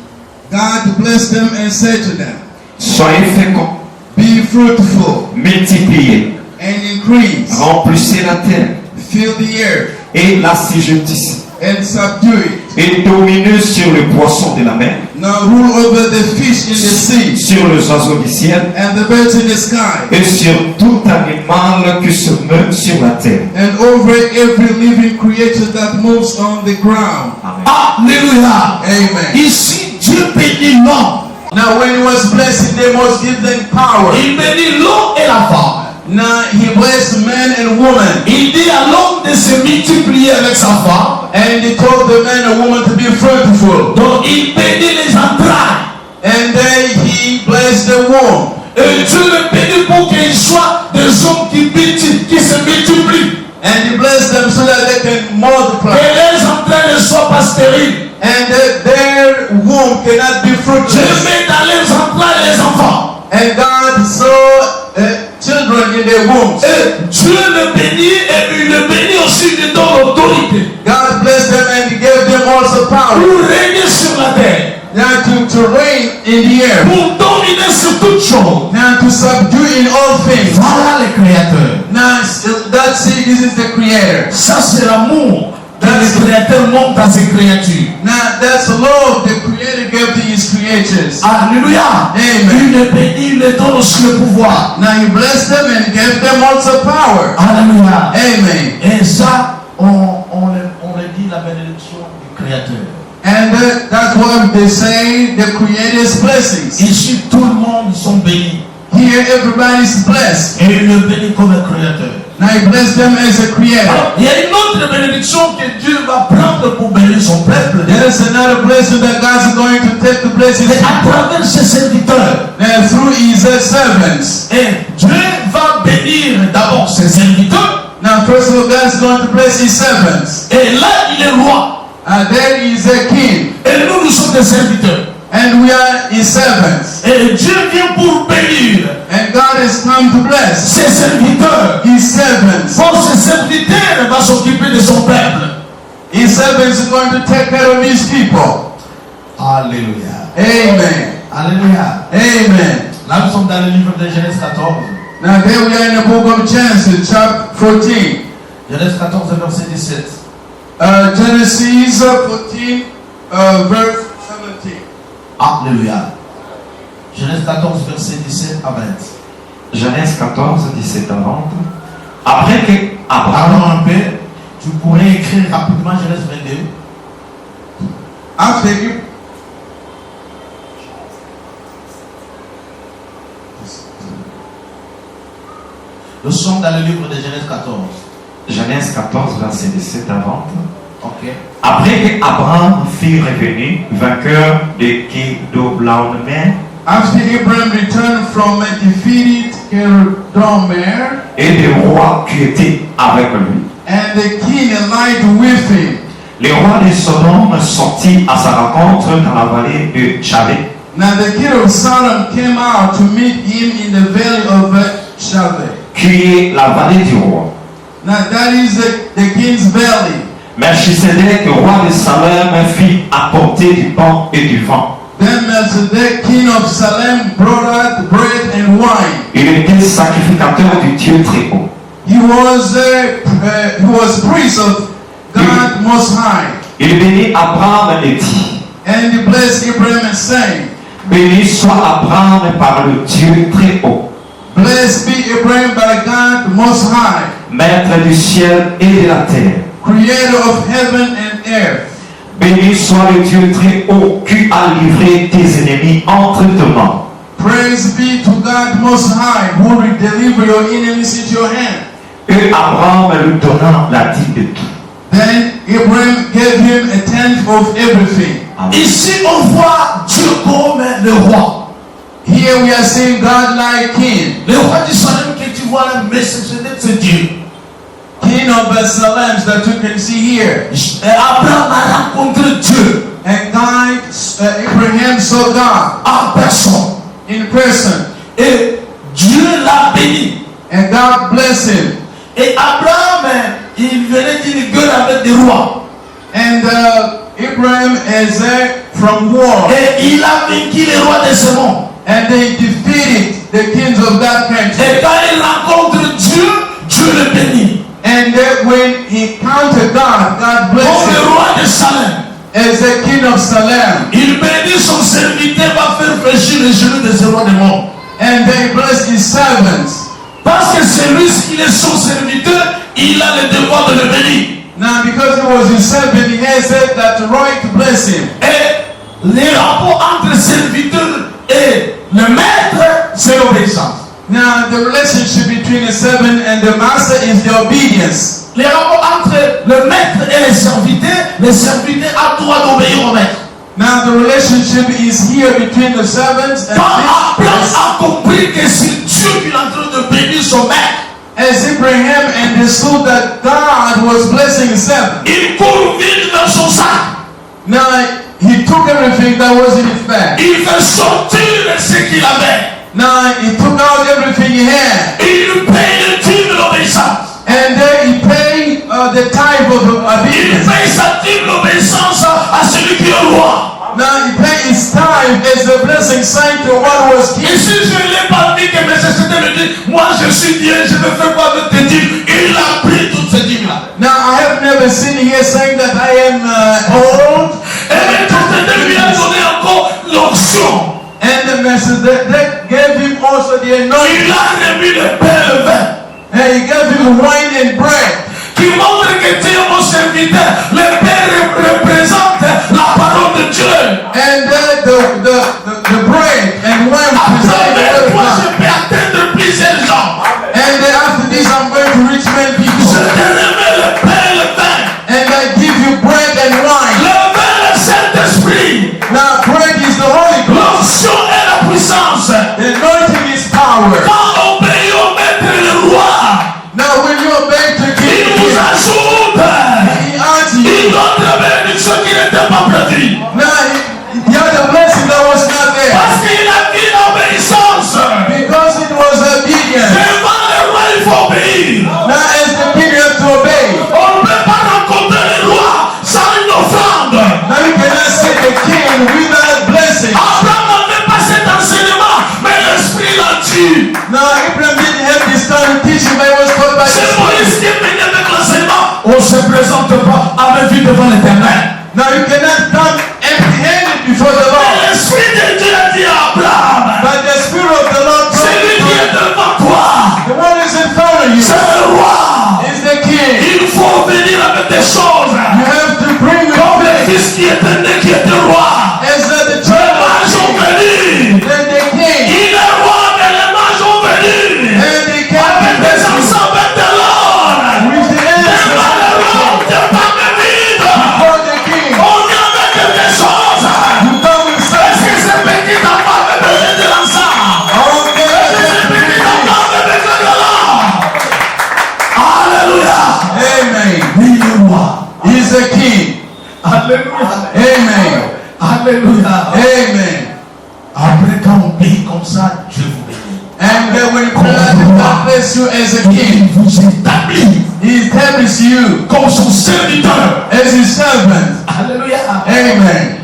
God blessed them and said to them, soyez féconds, be fruitful multipliez, and increase, remplissez la terre fill the earth et l'assujettissez, and subdue it. et dominez sur les poissons de la mer, Now rule over the fish in the sea sur les oiseaux du ciel and the birds in the sky et sur tout animal qui se meut sur la terre. and over every living creature that moves on the ground. Amen. Alléluia. Amen. Ici, Dieu bénit l'homme. Now when He was blessing them, was give them power. Il bénit l'homme et la femme. Now He blessed man and woman. Il dit à l'homme de se multiplier avec sa femme. And He told the man and woman to be fruitful. Donc il bénit les entrailles. And then He blessed the womb. Et Dieu le bénit pour qu'ils soient des hommes qui se multiplient. And He blessed them so that they can Que multiply. les entrailles ne soient pas stériles. And that their womb cannot be Dieu fruitless. met dans les entrailles les enfants. And God saw children in their wombs. Et Dieu le bénit et il le bénit aussi de donne l'autorité. God blessed them and He gave them also power. Pour régner sur la terre. Now to reign in the air. Pour dominer sur toutes choses. Now to subdue in all things. Voilà le créateur. Now that's it. This is the Creator. Ça c'est l'amour que le créateur montre à ses créatures. Now that's the love the Creator gave to His creatures. Alléluia. Amen. Il les bénit, il les donne aussi le pouvoir. Now He blessed them and gave them also power. Alléluia. Amen. Et ça, on le dit la bénédiction du créateur. And that's what they say, the Creator's blessings. Ici, tout le monde sont bénis. Here everybody's blessed. Et il le bénit comme un créateur. Now He blessed them as a Creator. Alors, il y a une autre bénédiction que Dieu va prendre pour bénir son peuple. There's another blessing that God's going to take the blessings C'est à travers ses serviteurs. and through His servants. Et Dieu va bénir d'abord ses serviteurs. Now first of all, God's going to bless His servants. Et là, il est roi. And there is a king. Et nous sommes des serviteurs. And we are His servants. Et Dieu vient pour bénir And God has come to bless ses serviteurs. His servants. Pour ses serviteurs va s'occuper de son peuple. His servants are going to take care of His people. Alléluia. Amen. Alléluia. Amen. Là, nous sommes dans le livre de Genèse 14. Now there we are in the book of Genesis, chapter 14. Genèse 14, verset 17. Genesis 14, verse 17. Alléluia. Genèse 14, verset 17 à 20. Genèse 14, 17 à 20. Après que Abraham, Pardon un peu. Tu pourrais écrire rapidement Genèse 22. After you. Nous sommes dans le livre de Genèse 14. Genèse 14, verset 17 à 20. Ok. Après que Abraham fut revenu, vainqueur de Kedorlaomer After Abraham returned from a defeated Kedorlaomer, et des rois qui étaient avec lui, and the king allied with him. les rois de Sodome sortit à sa rencontre dans la vallée de Chaveh. Now the king of Sodom came out to meet him in the valley of Shaveh. Qui est la vallée du roi. Now that is the king's valley. Melchisedec, roi de Salem, fit apporter du pain et du vin. Then Melchizedek, king of Salem, brought out bread and wine. Il était sacrificateur du Dieu très haut. He was priest of God Most High. Il bénit Abraham et dit, And he blessed Abraham and saying, béni soit Abraham par le Dieu très haut, Blessed be Abraham by God Most High, maître du ciel et de la terre. creator of heaven and earth. Béni soit le Dieu très haut qui a livré tes ennemis entre tes mains. Praise be to God Most High, who will deliver your enemies into your hand. Et Abraham lui donna la dîme de tout. Then Abraham gave him a tenth of everything. Ici, on voit Dieu comme le roi. Here we are seeing God like king. Le roi du Salem que tu vois là, mais c'est Dieu. King of Salem that you can see here. Abraham a rencontré Dieu And God, Abraham saw God en personne. in person. Et Dieu l'a béni. And God blessed him. Et Abraham, il venait d'une guerre avec des rois. And Abraham is from war. Et il a vaincu les rois de ce monde. And they defeated the kings of that country. Et quand il rencontre Dieu, Dieu le bénit. And then when he encountered God, God blessed Comme le him. roi de Salem. As the king of Salem. Il bénit son serviteur, va faire fléchir les genoux de ce roi du monde. And they blessed his servants. Parce que celui qui est son serviteur, il a le devoir de le bénir. Now because he was his servant, he had said that right to bless him. Et les rapports entre le serviteur et le maître, c'est l'obéissance. Now the relationship between the servant and the master is the obedience. Les rapports entre le maître et le serviteur a droit d'obéir au maître. Now the relationship is here between the servants and Quand Abraham this. a compris que c'est Dieu qui est en train de bénir son maître, As Abraham understood that God was blessing his servant. il court vite dans son sac. Now he took everything that was in his bag. Il fait sortir ce qu'il avait. Now he took out everything he had. Il paye le dîme de l'obéissance. And then he paid the tithe of Il obedience. paye sa dîme d'obéissance à celui qui est roi. Now he paid his tithe as a blessing sign to what was Et king. si je ne l'ai pas dit que mes sociétés me disent, moi je suis Dieu, je ne fais pas de tes dîmes, il a pris toutes ces dîmes-là. Now I have never seen here saying that I am old. Et mes sociétés lui a donné encore l'onction. And the message that gave him also the Il anointing. a remis le pain et le vin. And he gave him wine and bread. Qui montre que tu es mon serviteur. Le pain représente la parole de Dieu. And the bread and wine representing the word Après, of moi God. je peux atteindre plusieurs gens. And then after this I'm going to reach many Je people. te remets le pain et le vin. And I give you bread and wine. Le vin, le Saint-Esprit. Now bread is the Holy Ghost. L'onction et la puissance. The anointing is power. Quand obéit au maître et le roi, Now when you obey to il King, vous ajoute. he adds Il you. donne la bénédiction qui n'était pas prévue. Now you have the blessing that was not there. Parce qu'il a dit l'obéissance. Because it was obedience. Devant le roi, il faut obéir. Now as the king you have to obey. On ne peut pas rencontrer le roi sans une offrande. Now you cannot say the king without blessing. Abraham n'avait pas cet enseignement, mais l'Esprit l'a dit. Now Abraham didn't have this kind of teaching, but it was taught by the C'est Spirit. Moïse qui est venu avec l'enseignement. On ne se présente pas avec vie devant l'Éternel. Now you cannot come empty-handed before the Mais Lord. l'Esprit de Dieu a dit à Abraham, But the Spirit of the Lord told celui qui est you, devant toi, the one is in front of you c'est le roi. is the king. Il faut venir avec des choses. You have to bring Comme le with fils qui était né, qui était roi. as the Les child mages ont of venu. then the king. Il est roi, mais les mages ont venu. And the king Avec des ensembles de l'or. with the Devant answer le roi, on ne pas vide. for the king. On vient avec quelque chose. You come with Est-ce something. que ce petit enfant avait besoin de l'encens? Okay. Est-ce que ce petit enfant avait besoin de l'or? Alléluia. Amen. Il est roi. He's a king. Alléluia. Amen. Alléluia. Amen. Après, quand on prie comme ça, Dieu vous bénit. And when God bless you as a king, Il vous établit He establishes you comme son serviteur. as His servant. Alléluia. Amen.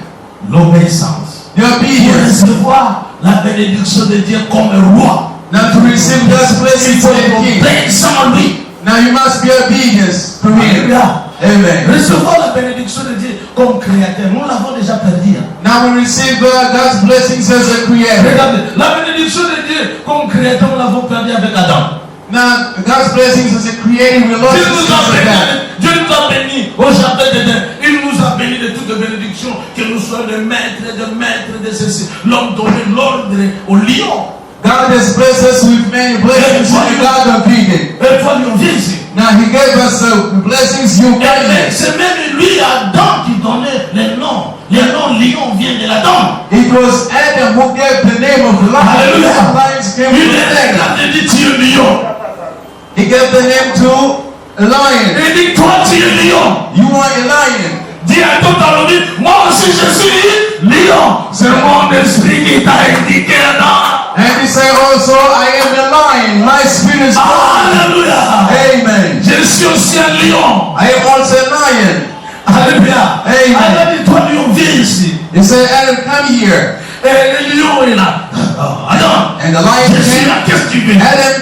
L'obéissance. The Pour obedience. recevoir la bénédiction de Dieu comme roi. Now to receive God's Il blessing faut as a être king. obéissant à lui. Now you must be obedience to Him. Alléluia. Amen. Recevoir la bénédiction de Dieu comme créateur. Nous l'avons déjà perdu. Now we receive God's blessings as a creator. Regardez, la bénédiction de Dieu comme créateur, nous l'avons perdu avec Adam. Now God's blessings as a creator, we lost Dieu it nous because a of bénis, that. Dieu nous a bénis au jardin d'Éden. Il nous a bénis de toutes les bénédictions, que nous soyons des maîtres de ceci. L'homme donnait l'ordre au lion. God has blessed us with many blessings in the garden of Eden. Et toi, lion, viens ici. Now He gave us the blessings you Et gave. c'est même lui, Adam, qui donnait les noms. Les noms lion viennent de l'Adam. It was Adam who gave the name of the lion. Hallelujah. The lions came Il from est Adam. regardé, dit tu es lion. He gave the name to a lion. Il dit toi tu es lion. You are a lion. Dis à tout à l'homme, moi aussi je suis lion. C'est mon esprit qui t'a indiqué Adam. And He said also, I am a lion. My spirit is lion. Alléluia. Amen. Je suis aussi un lion. I am also a lion. Alléluia. Amen. Alors dit toi lion, viens ici. He said, Adam, come here. Et le lion est là. Adam, And the lion je suis là, came. qu'est-ce que tu veux? Adam,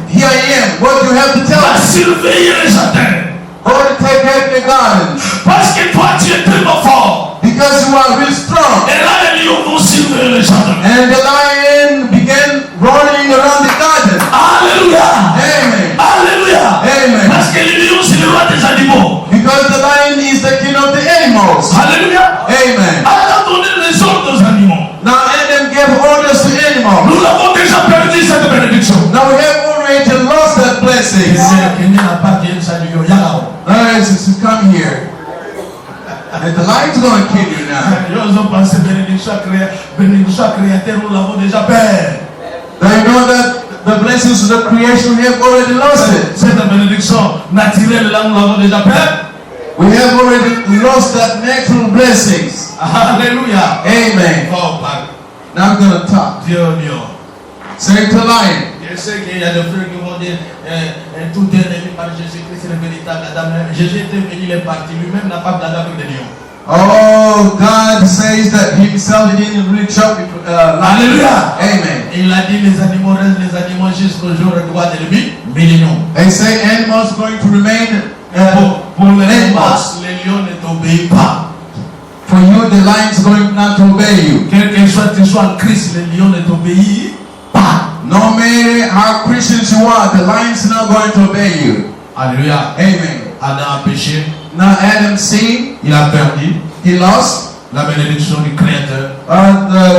here I am. What do you have to tell Va us? surveiller le jardin. Go to take care of the garden. Parce que toi tu es tellement fort. Because you are real strong. Et là les lions vont surveiller le jardin. And the lion began running around the garden. Alléluia. Amen. Alléluia. Amen. Parce que le lion c'est le roi des animaux. Because the lion is the king of the animals. Alléluia. Amen. Adam donné les ordres aux animaux. Now Adam gave orders to animals. Nous avons déjà perdu cette bénédiction. Now we have already lost that blessing. Alright, so come here. And the lion's going to kill you now. Ils ont pensé bénédiction créateur, nous l'avons déjà perdu. Now you know that the blessings of the creation, we have already lost it. Cette bénédiction naturelle là, nous l'avons déjà perdu. We have already lost that natural blessings. Alléluia. Amen. Oh, pardon. Now I'm going to talk. Dieu lion. Say to lion. Je sais qu'il y a des frères qui vont dire tout est élevé par Jésus-Christ, le véritable Adam. Jésus était venu, il est parti. Lui-même n'a pas bladé avec des lions. Oh, God says that Himself He didn't reach up. Alléluia. Amen. Il a dit les animaux restent les animaux jusqu'au jour de droit de lui. Millions. They say animals going to remain Pour les animals. les lions ne t'obéissent pas. For you, the lion's going not to obey you. Quel que soit tu sois en Christ, les lions ne t'obéissent pas. No matter how Christians you are, the lion's not going to obey you. Alléluia. Amen. Adam a péché. Now Adam sinned. Il a perdu He lost la bénédiction du Créateur.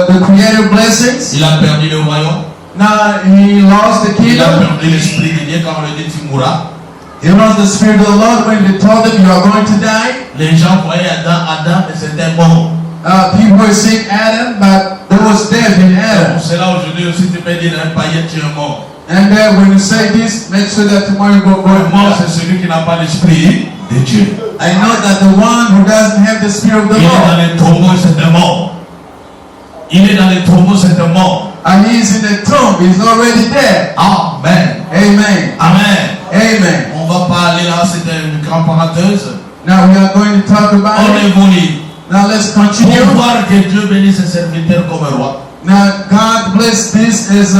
the creative blessings. Il a perdu le royaume. Now he lost the Il a kingdom. perdu l'esprit de Dieu quand on lui dit tu mourras. He lost the spirit of the Lord when they told him you are going to die. Les gens voyaient Adam et c'était mort. People were seeing Adam, but there was death in Adam. C'est là aujourd'hui aussi tu peux dire un païen tu es mort. And then when you say this, make sure that tomorrow you go Mort c'est celui qui n'a pas l'esprit de Dieu. I know that the one who doesn't have the spirit of the Il est dans Lord, les tombeaux, c'était mort. Il est dans les tombeaux, c'était mort. and he is in the tomb, he's already dead. Amen. Amen. Amen. Amen. On va pas aller là, c'était une grande parenthèse. Now we are going to talk about On it. évolue. Now let's Pour continue. voir que Dieu bénisse ses serviteurs comme roi. Now God bless this as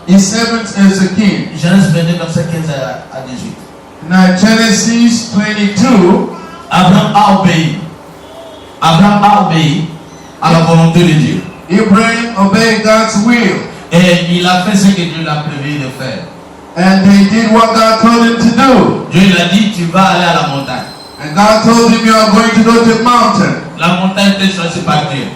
his servants as a king. Genèse 22, verset 15 à 18. Now Genesis 22, Abraham a obéi. Abraham a obéi à la volonté de Dieu. Abraham obeyed God's will. Et il a fait ce que Dieu l'a prévu de faire. And they did what God told him to do. Dieu il a dit, tu vas aller à la montagne. And God told him you are going to go to the mountain. La montagne était choisie par Dieu.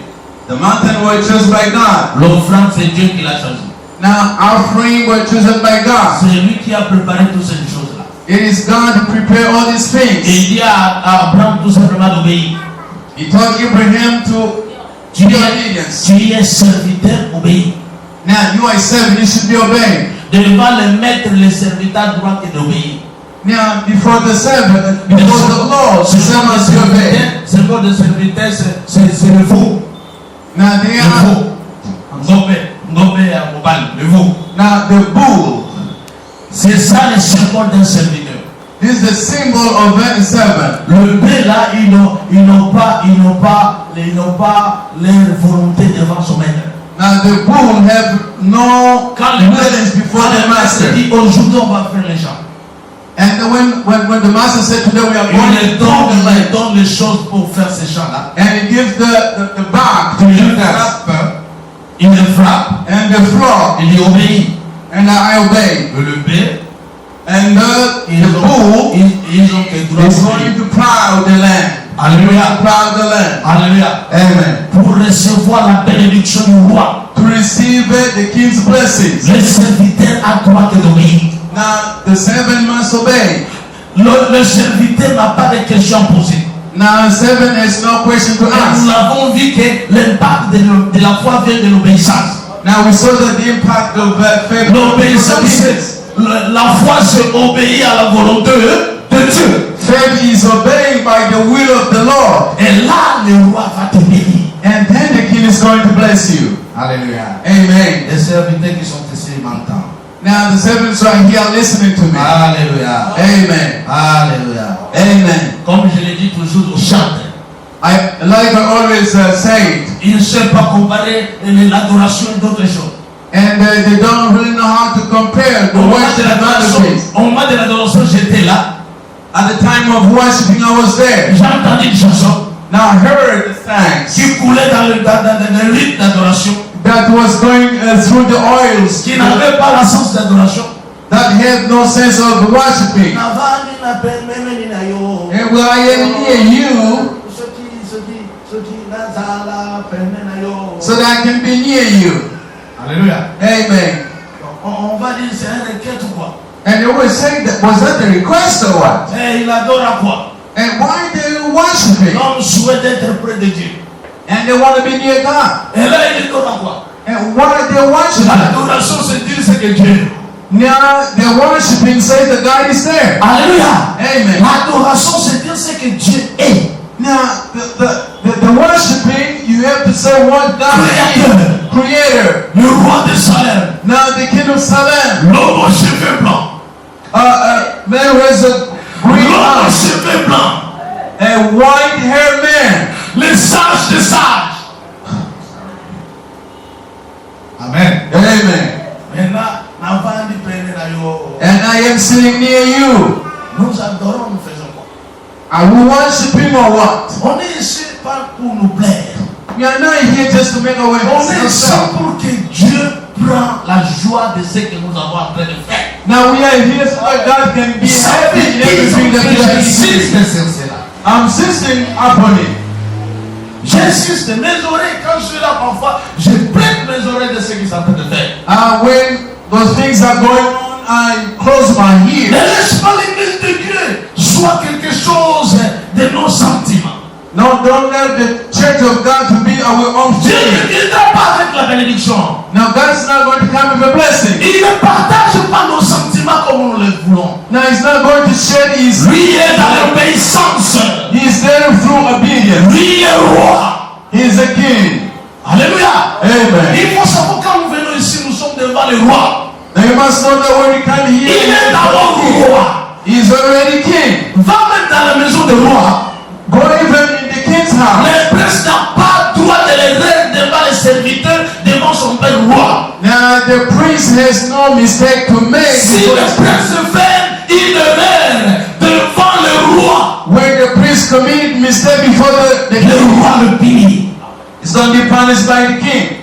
The mountain was chosen by God. L'offrande, c'est Dieu qui l'a choisi. Now offering was chosen by God. C'est lui qui a préparé toutes ces choses-là. It is God who prepared all these Et things. il dit à Abraham tout simplement d'obéir. He told Abraham to Tu be es, obedience. tu es serviteur, obéis. Now you are servant, you should be obeying. Devant le maître, le serviteur doit obéir. Now before the servant, before the Lord, the servant must be obeyed. Ce mot de serviteur, c'est le veau. Now they Le are veau. Ngombe à Mobile, le veau. now Now the bull, c'est ça le symbole d'un serviteur. this is the symbol of a servant. Le B là, ils n'ont pas leur volonté devant son maître. Now the bull have no Quand le willingness before the master. dit aujourd'hui on va faire les gens, And when the master said today we are going il to do the land, donne les choses pour faire ces gens là. and he gives the back to Il the le task, frappe, il le frappe, and the floor, il lui obéit. and I obey. Le B, And the bull ils ont que droit is de going to plow the land. Alléluia. Plow the land. Alléluia. Amen. Pour recevoir la bénédiction du roi, To receive the king's blessings. le serviteur a droit d'obéir. Now the servant must obey. Le serviteur n'a pas de questions à poser. Now servant has no question to Et ask. nous avons vu que l'impact de la foi vient de l'obéissance. Now we saw that the impact of faith. L'obéissance, la foi c'est obéir à la volonté de Dieu. Faith is obeying by the will of the Lord. Et là, le roi va te bénir. And then the king is going to bless you. Alléluia. Amen. Les serviteurs qui sont ici m'entendent. Now the servants are here listening to me. Alléluia. Amen. Alléluia. Amen. Comme je l'ai dit toujours aux chantres, Like I always say it, il ne sait pas comparer l'adoration et d'autres choses. and they don't really know how to compare the worship and other things. Au moment de l'adoration, j'étais là. At the time of worshiping, I was there. J'ai entendu une chanson Now I heard the thanks qui coulait dans le rythme d'adoration, that was going through the oils qui n'avait pas la sens d'adoration. that had no sense of worshiping. Navani na pemene na yo. And when I am near you, Soki nazala pemene na yo. so that I can be near you. Alléluia. Amen. On va dire c'est un requête ou quoi? And they always say that, was that the request or what? Et il adore à quoi? And why they worshiping? L'homme souhaite être près de Dieu. And they want to be near God. Et là il adore à quoi? And why are they worshiping? L'adoration c'est dire ce que Dieu. Now the worshiping says that God is there. Alléluia. Amen. L'adoration c'est dire ce que Dieu est. Now the worshiping, you have to say what God is. Creator. Le roi de Salem. Now the king of Salem. L'homme aux cheveux blancs. Man who has a green L'homme aux eyes. cheveux blancs. A white haired man. Les sages des sages. Amen. Amen. Maintenant, n'avant dit peine na yo. And I am sitting near you. Nous adorons, nous faisons quoi? Are we worshiping or what? On est ici pas pour nous plaire. We are not here just to make our way. On est ici pour que Dieu prenne la joie de ce que nous avons en train de faire. Now we are here so that God can be happy in everything that we are doing. I'm insisting upon it. J'insiste, mes oreilles, quand je suis là parfois, je prête mes oreilles de ce qu'ils sont en train de faire. When those things are going on, I close my Ne ears. laisse pas l'église de Dieu soit quelque chose de nos sentiments. No, don't let the church of God to be our own Dieu ne feeling. viendra pas avec la bénédiction. Now God's not going to come with a blessing. Il ne partage pas nos sentiments comme nous le voulons. Now He's not going to share His. Lui est dans l'obéissance. He's there through obedience. Lui est roi. He's a king. Alléluia. Amen. Il faut savoir quand nous venons ici, nous sommes devant le roi. Now you must know that when you come Il here, est d'abord roi. He's already king. Va même dans la maison du roi. Go even in the king's house. Le prince n'a pas droit de les rendre devant les serviteurs, devant son père roi. Now the priest has no mistake to make. Si le prince fait une erreur devant le roi, When the priest commit mistake before the le king, roi le punit. it's going to be punished by the king.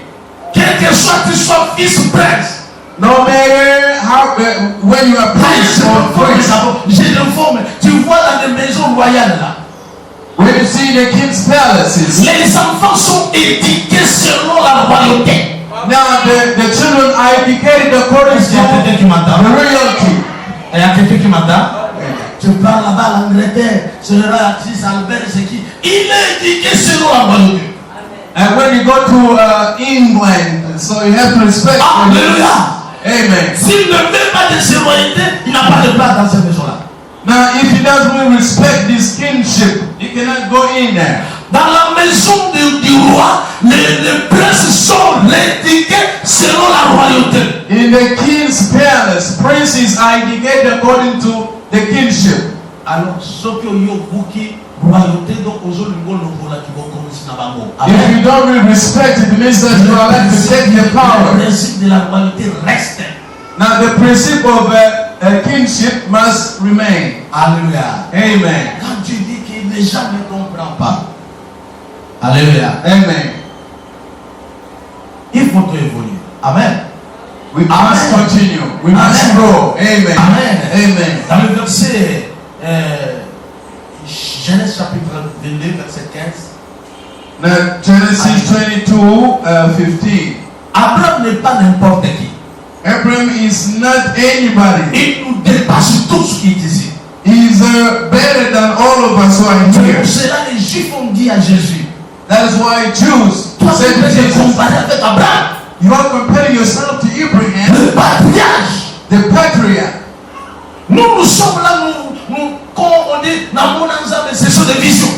Quel que soit tu sois fils prince. No matter how, when you are priest or priest. J'ai l'informe. Tu vois dans les maisons royales là. When you see the king's palaces, Les enfants sont éduqués selon la royauté. now the children are educated according Est-ce qu'il y a quelqu'un to qui m'entend? the royalty. Il y a quelqu'un qui m'entend? Tu parles là-bas l'Angleterre, c'est le roi Axis Albert, c'est qui? Il est éduqué selon la royauté. And when you go to England, so you have to respect. Alléluia. Amen. S'il ne veut pas de ces royautés, il n'a pas de place dans cette maison-là. Now, if he doesn't really respect this kingship, he cannot go in there. Dans la maison du roi, les princes sont éduqués selon la royauté. In the king's palace, princes are indicated according to the kingship. Alors, ce que yo bouki royauté donc aujourd'hui on l'a qui va commencer na bango. If you don't really respect it, it means that you are like to take the Le power. principe de la royauté reste. Now the principle of kingship must remain. Alléluia. Amen. Quand tu dis que les gens ne comprennent pas. Alléluia. Amen. Il faut évoluer. Amen. We must continue. We must Amen. grow. Amen. Amen. Amen. Dans le verset Genèse chapitre 22, verset 15. Now Genesis 22, 15. Abraham n'est pas n'importe qui. Abraham is not anybody. Il nous dépasse tout ce qui est ici. He's better than all of us who are C'est here. pour cela que les Juifs ont dit à Jésus, That is why Jews toi tu said to peux te Jesus, comparer avec Abraham, you are comparing yourself to Abraham, le patriarche. the patriarch. Nous sommes là, quand on dit, ce sont des visions.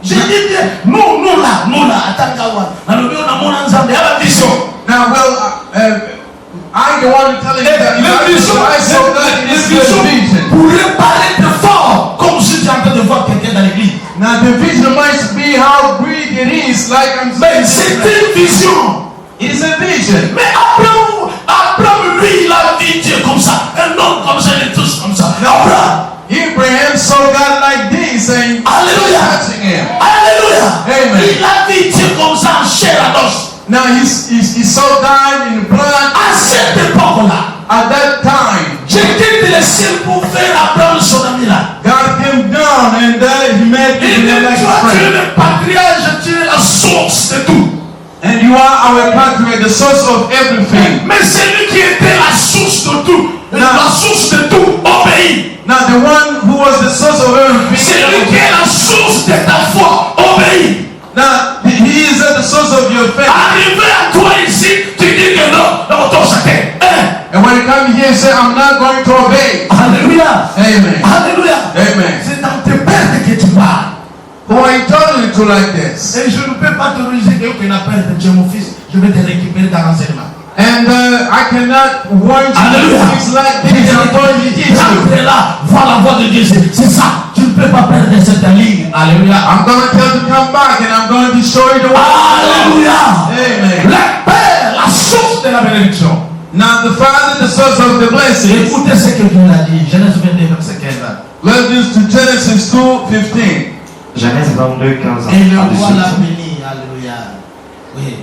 Je dis bien, nous là, Atangawa, vision. Now, I the one telling you that Les visions, I saw that les is visions the vision. pourraient paraître fort, comme si tu es en train de voir quelqu'un dans l'église. Now, the vision might be how big it is, like I'm Mais saying. c'est une vision. It is a vision. Mais Abraham, lui, il a vu Dieu comme ça. Un homme comme ça, il est tous comme ça. Abraham saw God like this, and Alléluia. touching him. Alléluia. Amen. Il a vu Dieu comme ça en chair à l'os. Now he saw God in blood À cette époque-là, at that time. j'ai quitté le ciel pour faire Abraham son ami là. God came down and he made Il dit, him like a toi, tu es friend. le patriarche, tu es la source de tout. And you are our patriarch, the source of everything. Mais celui qui était la source de tout, la source de tout, obéit. Now the one who was the source of everything. Celui qui est la source de ta foi, obéit. Now he is at the source of your faith. Arrivé à toi ici, tu dis que non, non, ton chacun. And when you come here, say, I'm not going to obey. Alléluia. Amen. Alléluia. Amen. C'est dans tes pertes que tu parles. Who I told you to like this. Et je ne peux pas te réaliser que tu n'as peur de Dieu, mon fils. Je vais te récupérer dans l'enseignement. And I cannot want you to Alléluia. do things like this. I'm going to teach you. Quand tu es là, vois la voix de Dieu. C'est ça. Tu ne peux pas perdre cette ligne. Alléluia. I'm going to tell you to come back and I'm going to show you the way. Alléluia. Amen. Le Père, la source de la bénédiction. Now the Father, the source of the blessings. Écoutez ce que Dieu a dit. Genèse 22, verset 15. Let's do to Genesis 2:15. Genèse 22, 15 Et le à roi 18. l'a béni. Alléluia. Oui.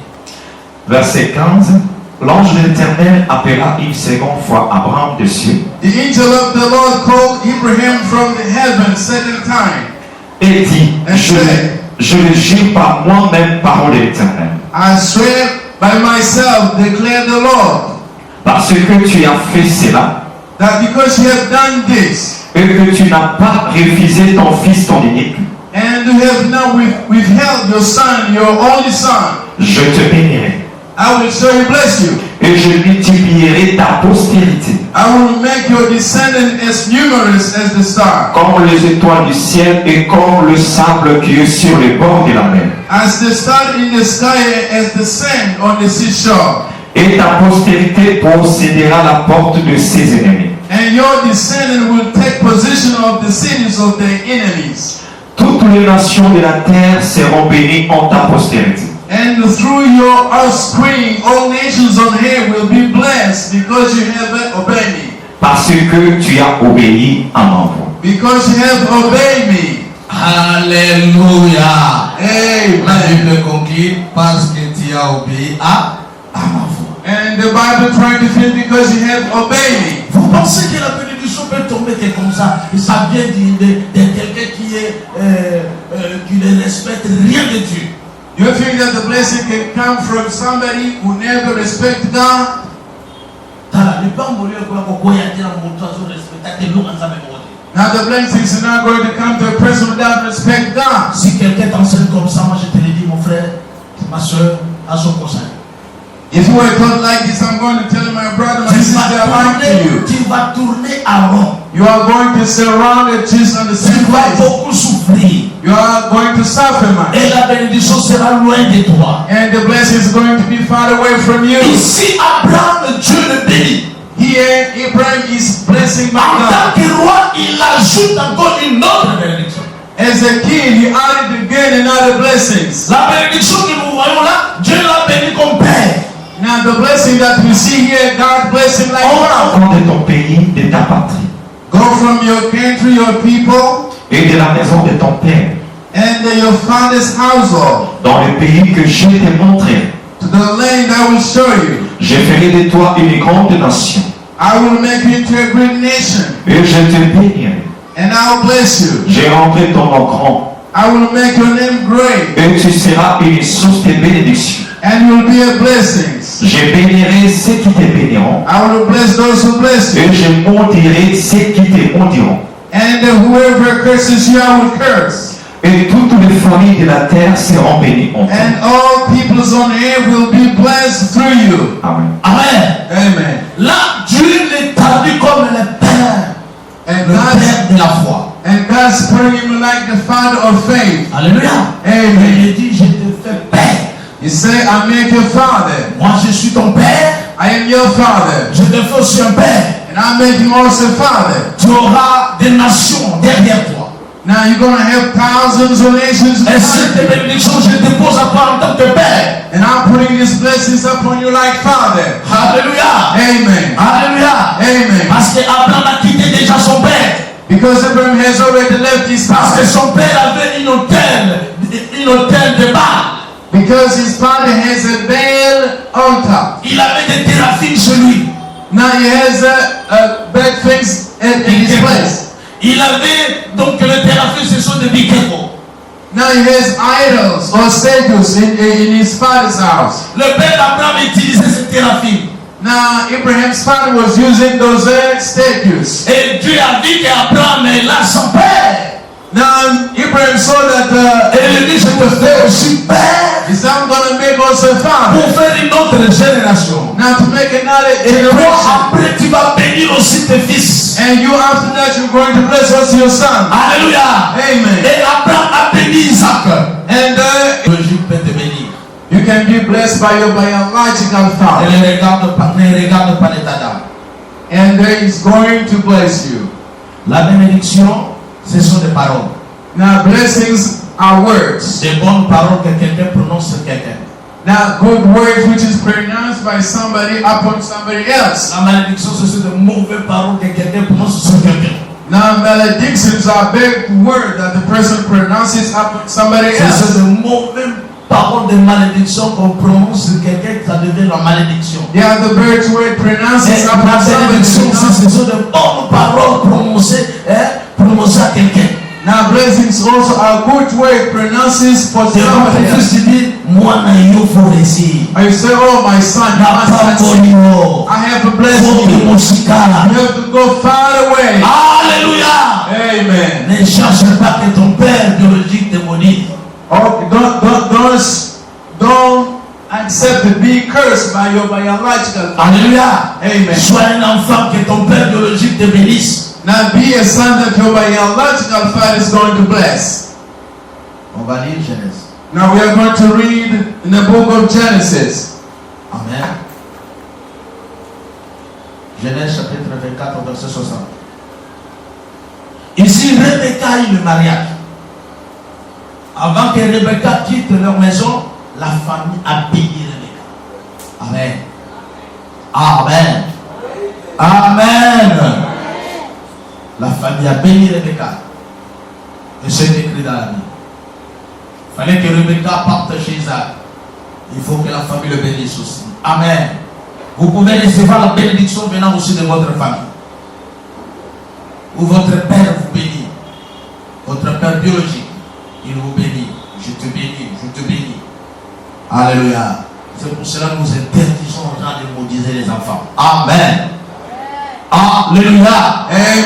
Verset 15. L'ange de l'Éternel appela une seconde fois Abraham des cieux The angel of the Lord called Abraham from the heaven second time. et dit, je le jure par moi-même, parole de l'Éternel, I swear by myself, declare the Lord, parce que tu as fait cela that because you have done this, et que tu n'as pas refusé ton fils, ton unique, and you have now withheld your son, your only son, je te bénirai I will surely bless you. et je multiplierai ta postérité I will make your descendants as numerous as the stars, comme les étoiles du ciel et comme le sable qui est sur les bords de la mer. as the star in the sky, as the sand on the seashore. Et ta postérité possédera la porte de ses ennemis. And your descendant will take possession of the cities of their enemies. Toutes les nations de la terre seront bénies en ta postérité. And through your offspring, all nations on earth will be blessed because you have obeyed me. Parce que tu as obéi à ma voix. Because you have obeyed me. Alléluia. Amen. La Bible conclut parce que tu as obéi à ma voix. And the Bible trying to feel because you have obeyed me. Vous pensez que la bénédiction peut tomber que comme ça et ça vient de quelqu'un qui ne respecte rien de Dieu. You think that the blessing can come from somebody who never respects God? Now the blessings are not going to come to a person without respect God. Si quelqu'un t'enseigne comme ça, moi je te le dis, mon frère, ma soeur, à son conseil. If you were taught like this, I'm going to tell my brother, my sister, I like to you. Tu vas tourner à rond. You are going to surround it just on the Tu same vas place. beaucoup souffrir. You are going to suffer, man. Et la bénédiction sera loin de toi. And the blessing is going to be far away from you. Ici, Abraham, Dieu le bénit. Here, Abraham is blessing my En tant God. que roi, il ajoute encore une autre bénédiction. As a king, he added again another blessings. La bénédiction que nous voyons là, Dieu l'a béni comme père. Now the blessing that we see here, God bless him like wow. Hors de ton pays, de ta patrie, Go from your country, your people, et de la maison de ton père, and your father's household, dans le pays que je t'ai montré. to the land I will show you. Je ferai de toi une grande nation, I will make you into a great nation, et je te bénirai. and I will bless you. Je rendrai ton nom grand, I will make your name great, et tu seras une source de bénédiction. and you will be a blessing. Je bénirai ceux qui te béniront, I will bless those who bless you, et je maudirai ceux qui te maudiront. and whoever curses you, I will curse. Et toutes les familles de la terre seront bénies en toi. And all peoples on earth will be blessed through you. Amen. Amen. Amen. Là, Dieu l'établit comme le père, And le père de la foi. God's putting him like the father of faith. Alléluia. Amen. Il dit, je te fais père. He said, I make you father. Moi, je suis ton père. I am your father. Je te fais aussi un père. And I make him also father. Tu auras des nations derrière toi. Now you're going to have thousands of nations. Et cette bénédiction, je dépose à toi en tant que père. And I'm putting these blessings upon you like father. Alléluia. Amen. Alléluia. Amen. Parce qu'Abraham a quitté déjà son père. Because Abraham has already left his Parce que father. son père avait une hôtel de Baal. Because his father has a Baal on top. Il avait des téraphines chez lui. Now he has bad things in his place. Il avait donc les téraphines, ce sont des bikeko. Now he has idols or statues in his father's house. Le père d'Abraham utilisait ces téraphines. Now Abraham's father was using those statues. Et Dieu a dit qu'Abraham est là son père. Now Abraham saw that Et il dit, je te fais aussi père he said, I'm going to make also a father. pour faire une autre génération. Now to make another Et toi, generation. après, tu vas bénir aussi tes fils. And you after that you're going to bless also your son. Alléluia. Amen. Et Abraham a béni Isaac. And Dieu peut te bénir. you can be blessed by your biological father. Et ne regarde pas l'état d'âme. And he's going to bless you. La bénédiction, ce sont des paroles. Now blessings are words. Des bonnes paroles que quelqu'un prononce sur quelqu'un. Now good words which is pronounced by somebody upon somebody else. La malédiction, ce sont de mauvaises paroles que quelqu'un prononce sur quelqu'un. Now maledictions are bad words that the person pronounces upon somebody Ce else. sont de mauvaises paroles de malédiction qu'on prononce sur quelqu'un, ça devient la malédiction. They are the birds word pronounced Et upon la somebody bénédiction, else. ce sont de bonnes paroles prononcées à quelqu'un. Now blessings also are good word pronounces for C'est comme somebody ton fils else. te dit, moi, il faut réussir. Or you say, oh my son, you must succeed. I have a blessing you. You have to go far away. Alléluia. Amen. Ne cherche pas que ton père biologique te maudisse. Oh, don't accept to be cursed by your biological father. Alléluia. Amen. Sois un enfant que ton père biologique te bénisse. Now be a son that your biological father is going to bless. On va lire Genèse. Now we are going to read in the book of Genesis. Amen. Genèse chapitre 24, verset 60. Ici, Rebecca a eu le mariage. Avant que Rebecca quitte leur maison, la famille a béni Rebecca. Amen. Amen. Amen. La famille a béni Rebecca. Et c'est écrit dans la Bible. Il fallait que Rebecca parte chez Isaac. Il faut que la famille le bénisse aussi. Amen. Vous pouvez recevoir la bénédiction venant aussi de votre famille. Ou votre père vous bénit. Votre père biologique, il vous bénit. Je te bénis, je te bénis. Alléluia. C'est pour cela que nous interdisons aux gens de maudire les enfants. Amen. Alléluia. Amen.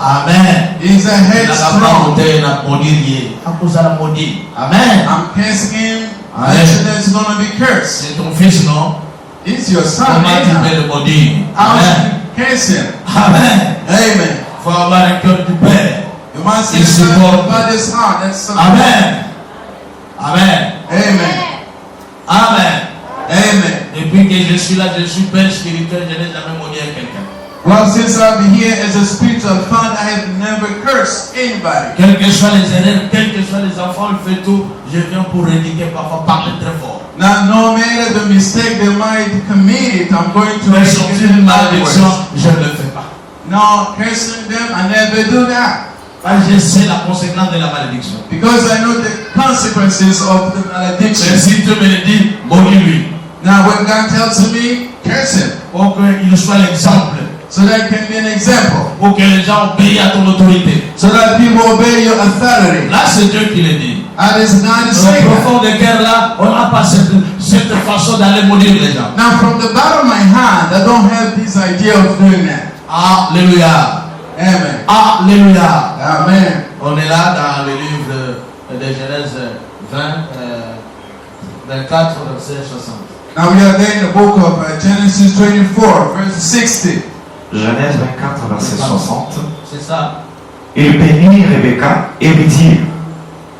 Amen. He's a headstrong. Amen. I'm casting him Amen. mention is going to be cursed. C'est ton fils, non? It's your son. Comment tu Amen. peux le maudire? How Amen. should you curse him? Amen. Amen. Il faut avoir un cœur du Père. You must see Il supporte. the Father's heart. That's something. Amen. Amen. Amen. Amen. Amen. Depuis que je suis là, je suis père spirituel, je n'ai jamais maudit à quelqu'un. Well, since I've been here as a spiritual father, I have never cursed anybody. Quels que soient les erreurs, quels que soient les enfants, il fait tout. Je viens pour rédiquer, parfois parler très fort. Now, no matter the mistake they might commit, I'm going to Mais make sortir it une backwards. malédiction, je ne le fais pas. No, cursing them, I never do that. Parce que je sais la conséquence de la malédiction. Because I know the consequences of the Mais malediction. si Dieu me le dit, maudis-lui. Now, when God tells me, curse him, Pour qu'il soit l'exemple. so that can be an example, Pour que les gens obéissent à ton autorité. so that people obey your authority. Là, c'est Dieu qui le dit. That is God Au saying that. profond de cœur là, on n'a pas cette façon d'aller maudire les gens. Now, from the bottom of my heart, I don't have this idea of doing that. Alléluia. Amen. Alléluia. Amen. On est là dans le livre de Genèse 20, 24, verset 60. Now we are there in the book of Genesis 24, verse 60. Genèse 24, verset 60. C'est ça. Il bénit Rebecca et lui dit,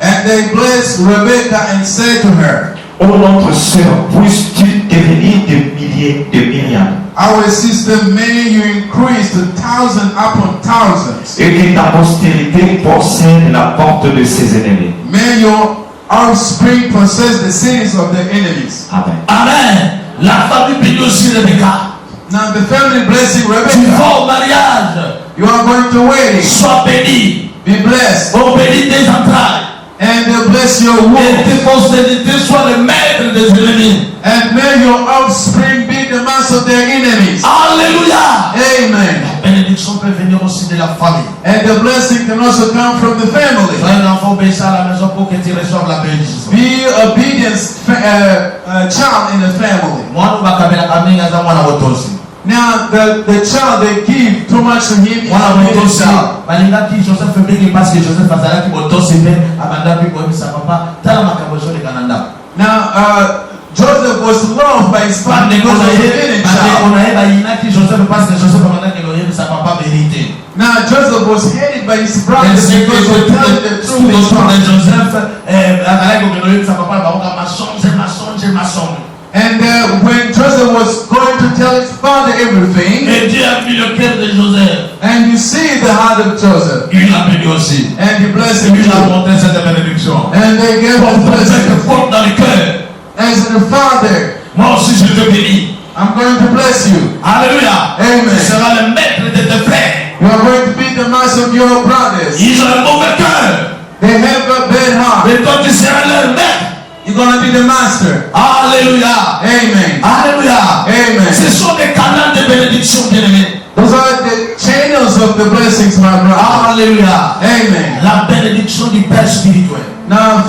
And they blessed Rebekah and said to her, ô notre sœur, puisses-tu devenir des milliers de Myriam, Our sister, may you increase to thousand upon thousands. et que ta postérité possède la porte de ses ennemis. May your offspring possess the cities of their enemies. Amen. Amen. La famille bénit aussi Rebecca. Now the family blessing Tu Rebekah. vas au mariage. You are going to wedding. Sois béni. Be blessed. On bénit tes entrailles. And they bless your Et womb. tes postérités soient les maîtres des ennemis. And may your offspring be the master of their enemies. Alléluia. Amen. La bénédiction peut venir aussi de la famille. And the blessing can also come from the family. Sois un enfant obéissant à la maison pour que tu reçoives la bénédiction. Be obedient child in the family. Mwana bakabela kaminga za mwana wotosi. Now the child they give too much to him. Mwana Is a wotosi. child. Balingaki Joseph mbeki parce que Joseph azalaki wotosi pe abandaki koyebisa papa tala makambo ezole kananda. Now Joseph was loved by his father because of the hidden child. Onayeba yinaki Joseph parce que Joseph abandaki koyebisa papa vérité. Now Joseph was hated by his Et brothers c'est because of telling the tout truth. autour de Joseph azalaki koyebisa papa baoka masonge. And when Joseph was going to tell his father everything, Et Dieu a mis le cœur de Joseph. and you see the heart of Joseph, Il l'a béni aussi. and he blessed Et him lui a too. montré cette bénédiction. And they gave Pour him faire blessing. que porte dans le cœur. As the father, Moi aussi je te bénis. I'm going to bless you. Alléluia. Amen. Tu seras le maître de tes frères. You are going to be the master of your brothers. Ils ont un mauvais cœur. They have a bad heart. Mais toi tu seras leur maître. You're going to be the master. Alléluia. Amen. Alléluia. Amen. Ce sont des canaux de bénédiction, bien-aimés. Those are the channels of the blessings, my brother. Alléluia. Amen. La bénédiction du Père spirituel. Now,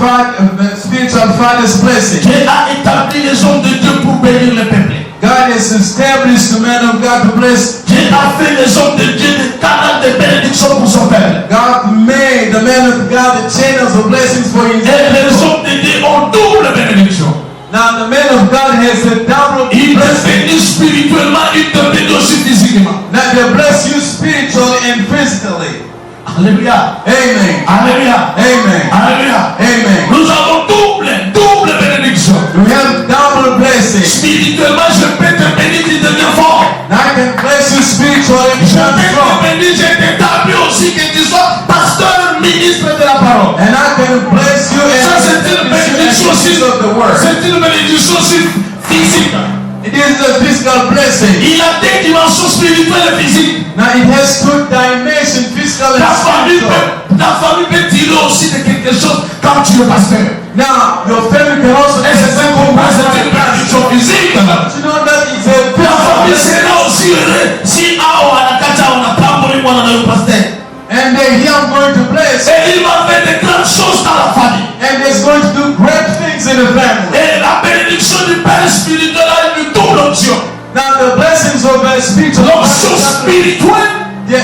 the spiritual father's blessing. Dieu a établi les hommes de Dieu pour bénir le peuple. God has established the man of God to bless. Dieu a fait les hommes de Dieu des canaux de bénédiction pour son peuple. God made the man of God the channels of blessings for his Et les people. hommes de Dieu ont double bénédiction. Now, the man of God has a double Il te blessing. bénit spirituellement, il te bénit aussi physiquement. Now, they bless you spiritually and physically. Alléluia. Amen. Alléluia. Amen. Alléluia. Amen. Nous avons double bénédiction. We have double blessing. Spirituellement, je peux te bénir, tu deviens fort. Now I can bless you spiritually and Je become peux strong. te bénir, je t'établis aussi que tu sois pasteur, ministre de la parole. And I can bless you and Ça, c'est une bénédiction aussi. of the word. C'est une bénédiction aussi physique. It is a physical blessing. Il a deux dimensions spirituelles et physiques. Now it has two dimensions, physical and spiritual. La famille peut tirer aussi de quelque chose quand tu es pasteur. Now your family can also Et c'est un combat, c'est une bénédiction physique. But you know that it's a La famille physical blessing. sera aussi heureux si anakata unapambuli mwana na yule pasteur. And then here I'm going to bless. Et il va faire de grandes choses dans la famille. And he's going to do great things in the family. Et la bénédiction du Père spirituel a une double onction. Now the blessings of the spiritual, L'onction spirituelle the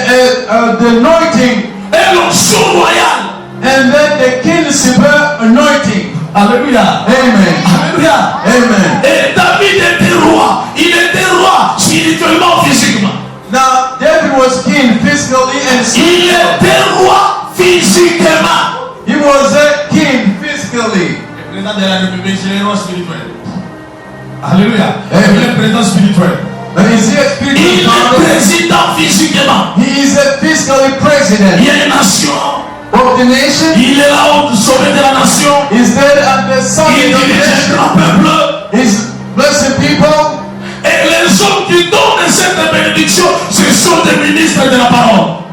anointing, et l'onction royale. and then the kingship anointing. Alléluia. Amen. Alléluia. Amen. Et David était roi. Il était roi spirituellement, physiquement. Now, David was king physically and Il spiritually. était roi physiquement. He was a king physically. Le président de la République, c'est le roi spirituel. Alléluia. Amen. Il est le président spirituel. But is he a Il spiritual est father? président physiquement. He is a physically president Il y a une nation. of the nation. Il est là au sommet de la nation. He's there at the Il summit of the dirige un nation. grand peuple. He's blessing people. Et les hommes qui donnent cette bénédiction, ce sont des ministres de la parole.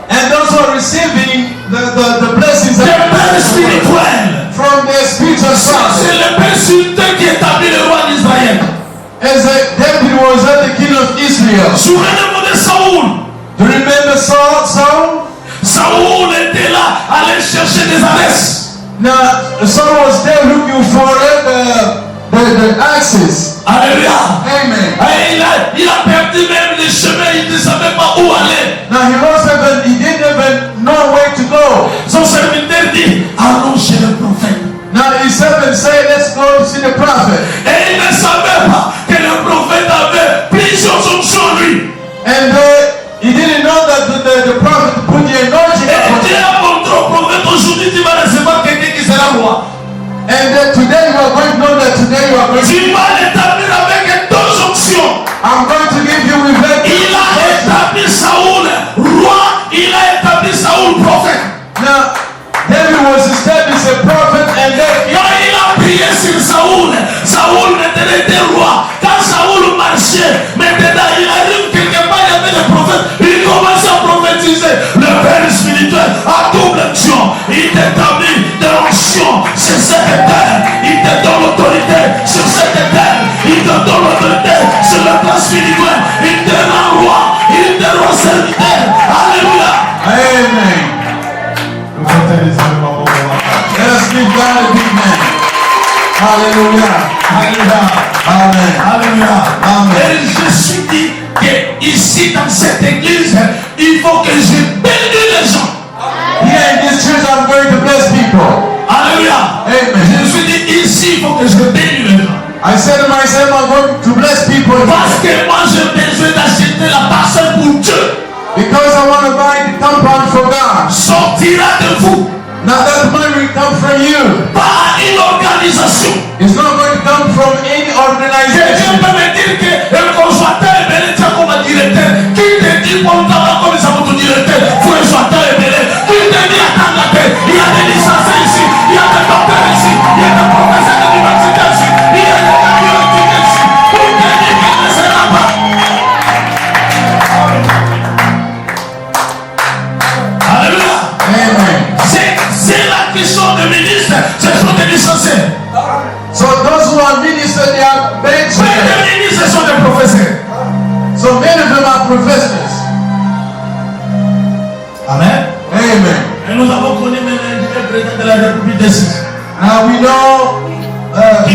And those who are receiving the blessings Des of pères spirituels. from their spiritual C'est father. le père spirituel qui établit le roi d'Israël. As David was the king of Israel. Souvenez-vous de Saoul. Do you remember Saul? Saoul était là, allait chercher des ânesses. Now, Saul was there looking for the axes. Alléluia. Amen. Et il a perdu même les chemins, il ne savait pas où aller. Now he didn't even know where to go. Son serviteur dit, allons chez le prophète. Now his servant said, let's go to see the prophet. Et il ne savait pas que le prophète avait plusieurs options lui. And he didn't know that the prophet put the anointing Et upon Dieu him. a montré au prophète, aujourd'hui tu vas recevoir quelqu'un qui sera roi. And today you are going to know that today you are going to. Tu vas l'établir avec deux options. I'm going to give you with that. Il a établi Saoul roi, il a établi Saoul prophète. Now, David was established a prophet and then Quand il a prié sur Saoul, Saoul maintenant était roi. Quand Saoul marchait, maintenant il arrive quelque part, il y avait des prophètes. Il commence à prophétiser. Le père spirituel a double action. Il t'établit de l'action sur cette terre. Il te donne l'autorité sur cette terre. Il te donne l'autorité sur le plan spirituel. Il te rend roi. Il te rend serviteur. Alléluia. Amen. Let us give God a big man. Hallelujah. Alléluia. Amen. Alléluia. Amen. Et je suis dit que ici dans cette église, il faut que je bénisse les gens. Here in this church, I'm going to bless people. Alléluia. Amen. Je me suis dit ici, il faut que je bénisse les gens. I said to myself, I'm going to bless people Parce que moi, j'ai besoin d'acheter la parcelle pour Dieu. because I want to buy the compound for God. Sortira de vous. Now that money will come from you. Pas une organisation. It's not going to come from any Quelqu'un organization. peut me dire que le conjointeur est belé, tiens comme un directeur. Qui te dit pour nous avoir comme ça votre directeur, faut un conjointeur est belé. Qui te dit attends la tête, il y a des licenciés ici, il y a des docteurs ici, il y a des professeurs d'université ici, il y a des camions ici. Qui te dit qu'il ne sera pas. Alléluia. Amen. C'est la question des ministres, ce sont des licenciés. So those who are ministers, they are Mais bench. les ministres sont des professeurs. So many of them are professors. Amen. Amen. Et nous avons connu même le président de la République des Suisses. Now we know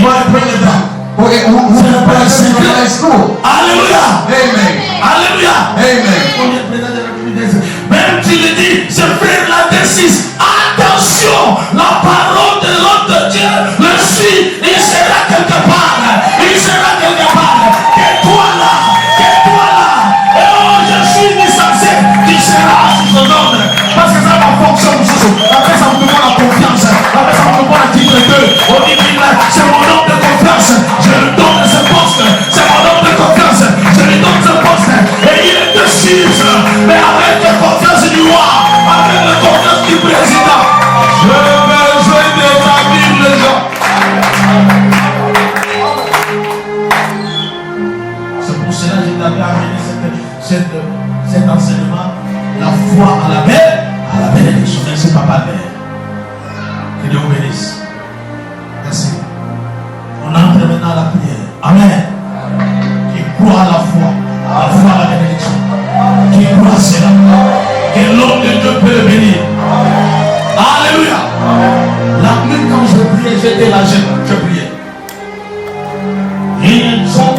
one president who president from high school. Alléluia. Amen. Alléluia. Amen. Connu le président de la République des Suisses. Même tu le dis, ce frère là des Suisses, attention, la parole de l'homme de Dieu le suit, il sera quelque part. Il sera quelque part. Tais-toi là. Tais-toi là. Et oh, je suis licencié. Tu seras sous son nom. Parce que ça va fonctionner. Après ça vous demande la confiance. Après ça vous demande la titre 2. On dit c'est mon homme de confiance. Je lui donne ce poste. C'est mon homme de confiance. Je lui donne ce poste. Et il est de Suisse. Mais avec la confiance du roi. Avec la confiance du président. Je veux besoin d'établir les gens. C'est pour cela que je t'avais amené cet enseignement. La foi à la bénédiction. Merci papa Père. Que Dieu vous bénisse. Merci. On entre maintenant à la prière. Amen. Qui croit à la foi à la bénédiction. Qui croit à cela. Que l'homme de Dieu peut le bénir. Alléluia. La nuit quand je priais, j'étais là, je priais. Ils sont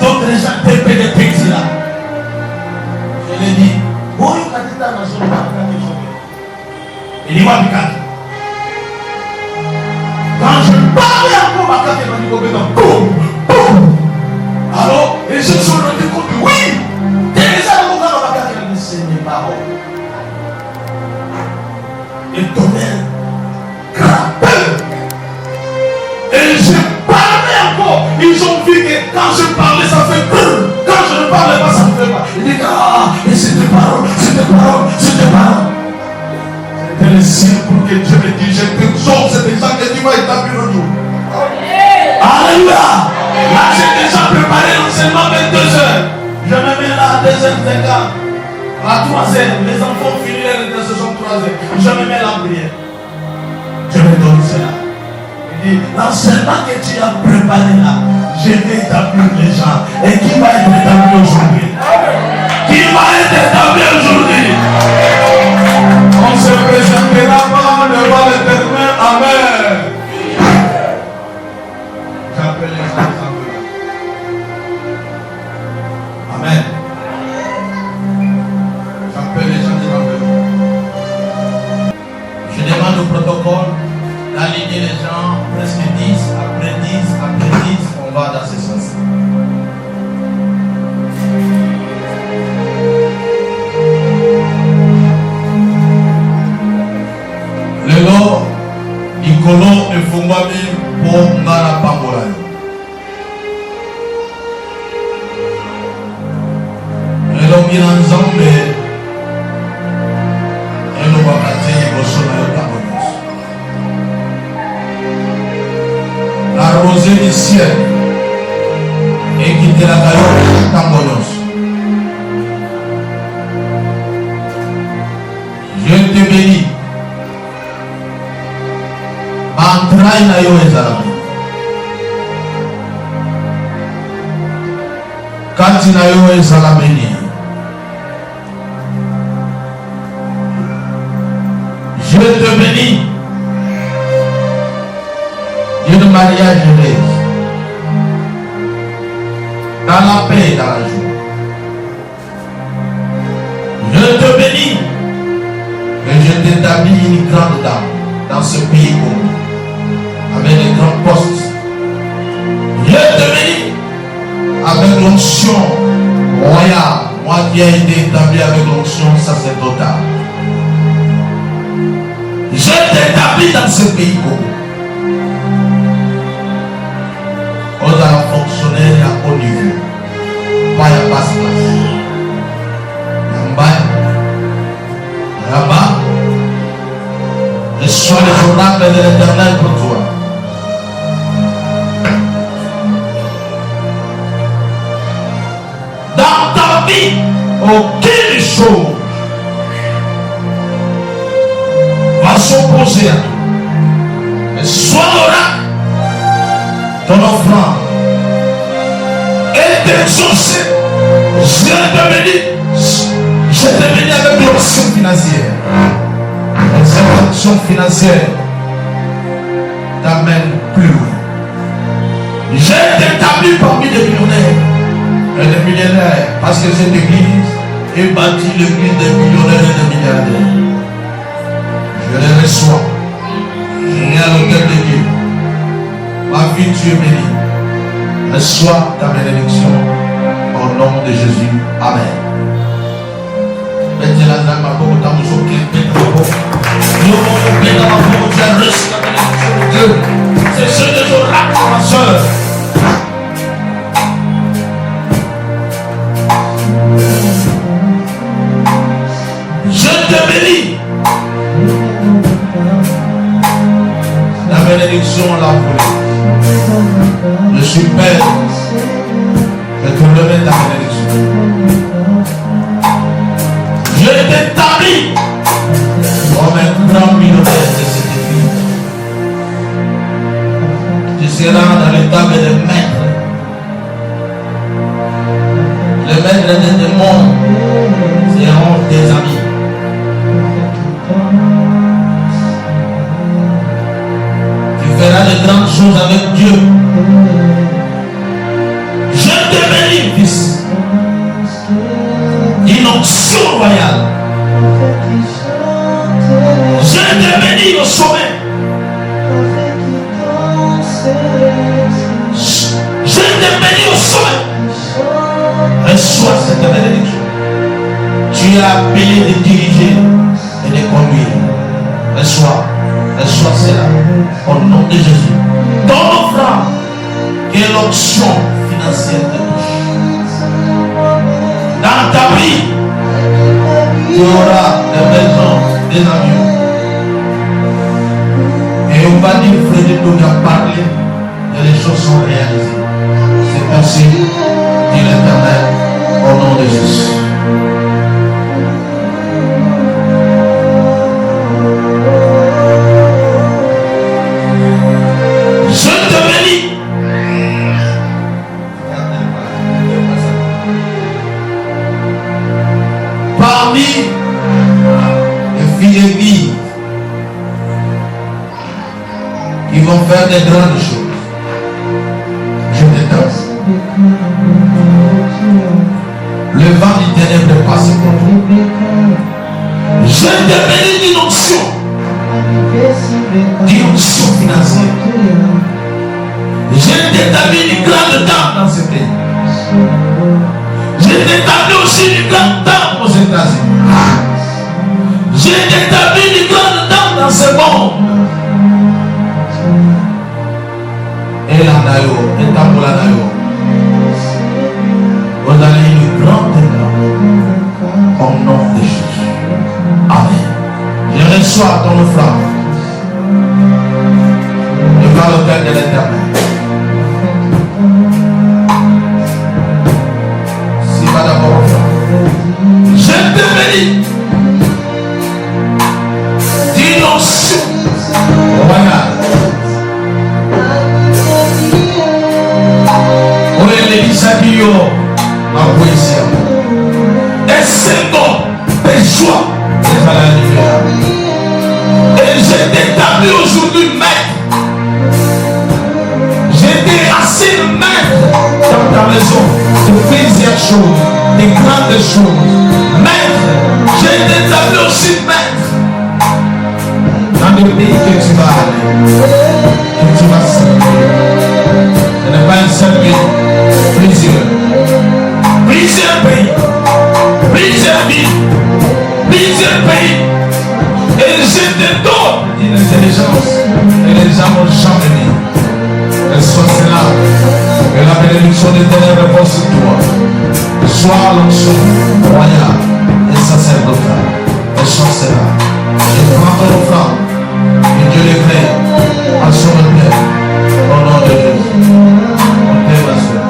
d'autres gens pépés de petits là. Je lui ai dit, oh, il y a des gens dans le monde. Il y a des gens. Quand dit complètement. Boum, boum. Alors, et je suis rendu compte que oui, déjà mon gars va regarder mes paroles. Et donner un grand peur. Et je parlais encore. Ils ont vu que quand je parlais, ça fait brrr. Quand je ne parlais pas, ça ne fait pas. Ils disent, ah, et c'est des paroles, c'est des paroles, c'est des paroles. C'était le signe pour que Dieu me dise, je t'exhorte, c'est des gens que tu vas établir un jour. Alléluia. Là, j'ai déjà préparé l'enseignement 22 heures. Je me mets là à 2h50. À 3h, les enfants finissent leur intercession 3h. Je me mets là en prière. Je me donne cela. Il dit, l'enseignement que tu as préparé là, je vais établir les gens. Et qui va être établi aujourd'hui? Qui va être établi aujourd'hui? On se présentera pas devant l'Éternel. Amen. J'appelle les gens des enveloppes. Amen. J'appelle les gens des enveloppes. Je demande au protocole d'aligner les gens presque 10, après 10, après 10, on va dans ce sens. Lelo, Nicolo et Fungwami pour Ngara Pambola. Lelo, Milan Zambe, et le Wakati et Bosona et Tamonos. La rosée du ciel et qui te la gagne Tamonos. Je te bénis. Entraille na yo ezalami. Kati na yo ezalameni. Je te bénis. Dieu de mariage rêve. Dans la paix et dans la joie. Je te bénis. Et je t'établis une grande dame dans ce pays connu. Avec les grands postes. Je te bénis avec l'onction royale. Moi qui ai été établi avec l'onction sacerdotale. Je t'établis dans ce pays connu. On a fonctionné à haut niveau. Pas à basse place. Là-bas, je sois les oracles de l'Éternel pour toi. Dans ta vie, aucune chose va s'opposer à toi. Mais sois l'oracle, ton offrande, et t'exaucer. Je te bénis avec l'onction financière. Cette action financière t'amène plus loin. Je t'établis parmi les millionnaires et les millionnaires parce que cette église est bâtie l'église des millionnaires et des milliardaires. Je les reçois. Je viens à l'hôtel de Dieu. Ma vie, tu es bénie. Reçois ta bénédiction au nom de Jésus. Amen. C'est ce que je raconte, ma soeur. Je te bénis. La bénédiction, la volée. Je suis Père. Je te remets la bénédiction. Je t'établis comme un grand millionnaire de cette église. Tu seras dans les tables des maîtres. Les maîtres des démons seront tes amis. Tu feras de grandes choses avec Dieu. Je te bénis, fils. Une onction royale. Je te bénis au sommet. Dieu a appelé de diriger et de conduire. Reçois cela au nom de Jésus. Ton offrande, que l'onction financière te touche. Dans ta vie, tu auras des maisons, des avions. Et on va dire, Frédéric qui a parlé, et les choses sont réalisées. C'est ainsi, dit l'Éternel, au nom de Jésus. Je te bénis. Parmi les filles vives qui vont faire des grandes choses, je t'étonne. Le vent du ténèbre passe pour toi. Je te bénis d'une onction financière. Je t'établis une grande dame dans ce pays. Je t'établis aussi une grande dame aux États-Unis. Je t'établis une grande dame dans ce monde. Et la Nayo, et Tambola Nayo. Vous allez une grande dame au nom de Jésus. Amen. Je reçois ton offrande devant l'autel de l'Éternel. Si va d'abord offrande. Je te bénis d'une onction royale. Pour les Bisabio, ma poésie. Et c'est bon, des joies, des maladies. Et je t'établis aujourd'hui maître. Je t'ai assez maître dans ta maison de plusieurs choses, de grandes choses. Maître, je t'établis aussi maître dans le pays que tu vas aller, que tu vas servir. Ce n'est pas un seul pays, plusieurs. Plusieurs pays, plusieurs villes, plusieurs pays. Et je te donne l'intelligence et les gens vont jamais venir. Et soit cela, que la bénédiction des ténèbres repose sur toi. Sois l'onction royale et sacerdotale. Et soit cela. Je prends ton offrande et Dieu les crée à son repère. Au nom de Jésus. On t'aime à soi.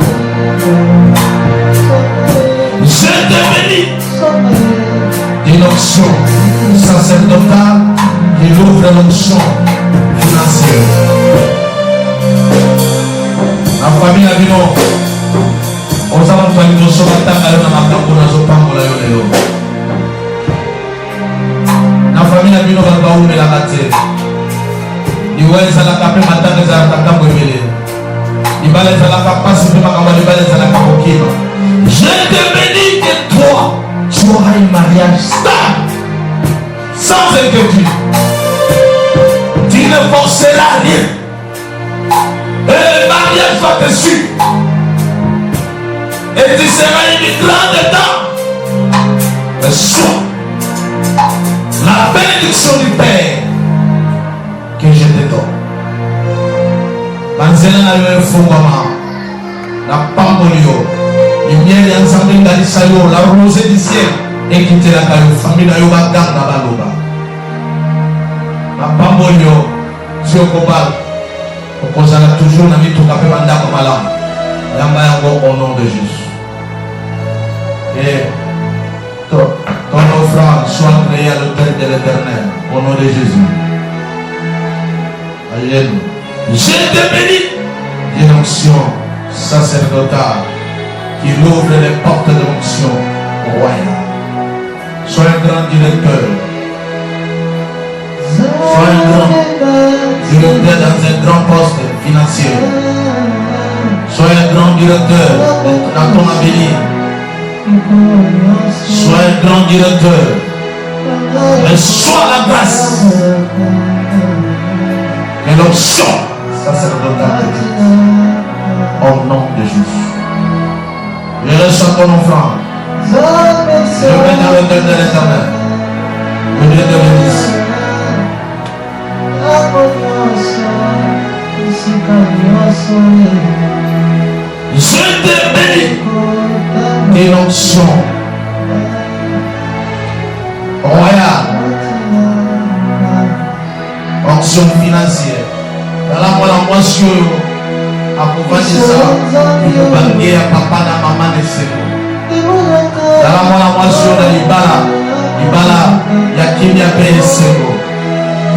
Je te bénis d'une onction sacerdotale qui ouvre l'onction financière. La famille a dit non. On s'en va faire une onction à la famille a dit non, on va ouvrir la matière. Il va les aller taper matin, les aller taper. Il va les aller passer, il va les aller taper. Je te bénis que toi, tu auras un mariage stable, sans inquiétude. Tu ne forceras rien. Et le mariage va te suivre. Et tu seras une grande dame. Mais soit la bénédiction du Père que je te donne. Manzena na yo fungama na pambolio. Lumière et ensemble d'Alisayo, la rosée du ciel, et quitter la caillou, famille na yo baganga baloba. La pambolio, sur le cobal, on posera toujours na mitu kapé banda komala. Yamba yango au nom de Jésus. Et ton offrande soit créée à l'autel de l'Éternel, au nom de Jésus. Alléluia. Je te bénis d'une onction sacerdotale qui ouvre les portes de l'onction royale. Sois un grand directeur. Sois un grand directeur dans un grand poste financier. Sois un grand directeur dans ton avenir. Sois un grand directeur. Mais sois la grâce et l'onction sacerdotale au nom de Jésus. Je reçois ton offrande Je mets dans le cœur de l'Éternel. Que Dieu te bénisse. Je te bénis. Une onction royale, onction financière. Dans la moisson, à pouvoir dire ça, il faut banquer à papa et à maman de Sego. Dans la moisson, Ibala, Yakimia Pé Sego.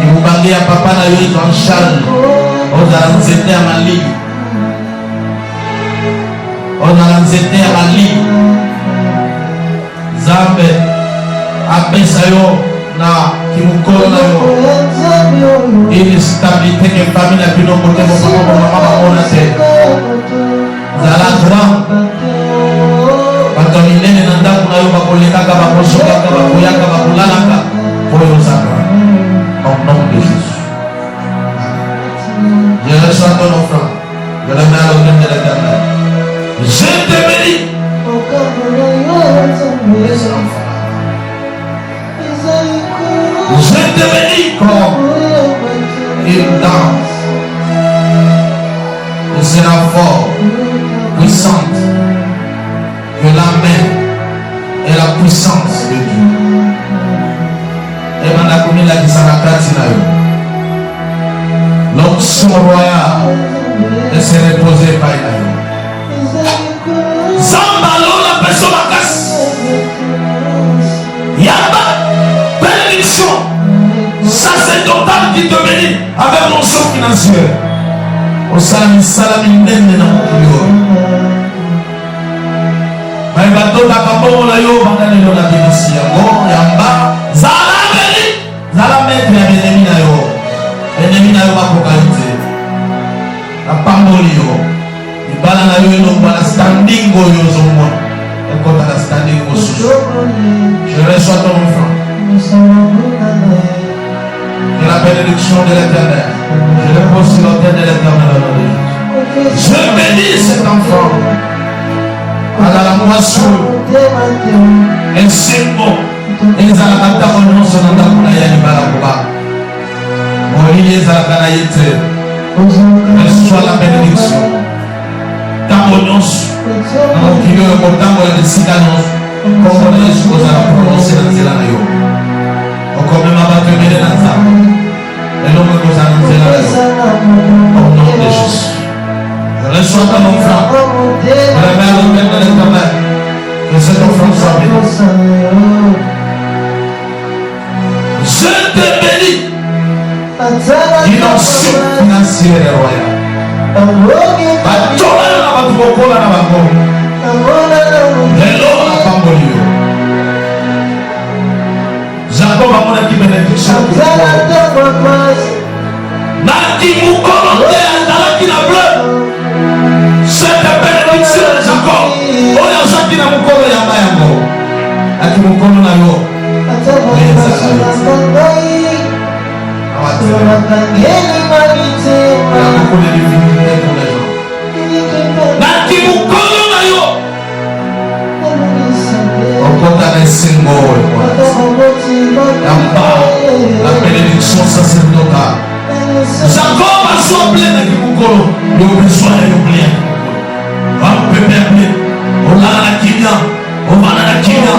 Il faut banquer à papa et Jean-Charles. On a l'anxiété à Mali. On a l'anxiété à Mali. Zambe, Abesayo, na Kimukolo na yo. Une stabilité que famille n'a plus non côté mon maman mon ate. Zala grand. Bakamine nenda kuna yo bakoleka ka bakosoka ka bakoyaka bakolalaka. Pour Zaka. Au nom de Jésus. Je reçois ton offrande. Je le mets à l'autel de l'Éternel. Je te bénis. Je te bénis comme une danse. Tu seras fort, puissante, que la main et la puissance de Dieu. Et maintenant, comme il a dit ça, la l'onction royale de se reposer par elle. Zambalo la personne à casse. Yaba, bénédiction. Sacerdotal qui te bénit avec l'onction financière. Au salami salami nene na mokilo. Mais bateau d'akabo na yo bandane yo na bénédiction. Yango yamba zala béni. Zala maître ya bénémi na yo. Bénémi na yo bakokalite. Na pamboli yo. Ibala na yo ino bala standing go yo zomo. Ekota la standing go susu. Je reçois ton enfant. Que la bénédiction de l'Éternel. Je le pose sur l'autel de l'Éternel. Je bénis cet enfant. À la moisson. Un symbole. Et ça la canta au nom de notre Yali Balakoba. Moïse à la canayete. Reçois la bénédiction. Tamonos. Dans le milieu, au temps où les ciganos. Comme on est supposé à prononcer dans Zélanayo. Comme ma batte de Nanza. Et l'homme que vous annoncez là. Au nom de Jésus. Je reçois ton offrande. Je le mets à l'autel de l'Éternel. Que cette offrande soit bénie. Je te bénis. Une onction financière et royale. Batola na batukokola na bango. Lelo na pambolio. Jacob a mon bénédiction. Naki mukolo te andala kina bleu. Cette bénédiction de Jacob. Oya shaki na mukolo ya mayango. Naki mukolo na yo. Il y a beaucoup de difficultés pour les gens. Naki mukolo na yo. Okota na symbole. La bénédiction sacerdotale. Jacob a son plein de Kimukolo. Il a besoin de plein. On peut bien. On a la Kenya. On va à la Kenya.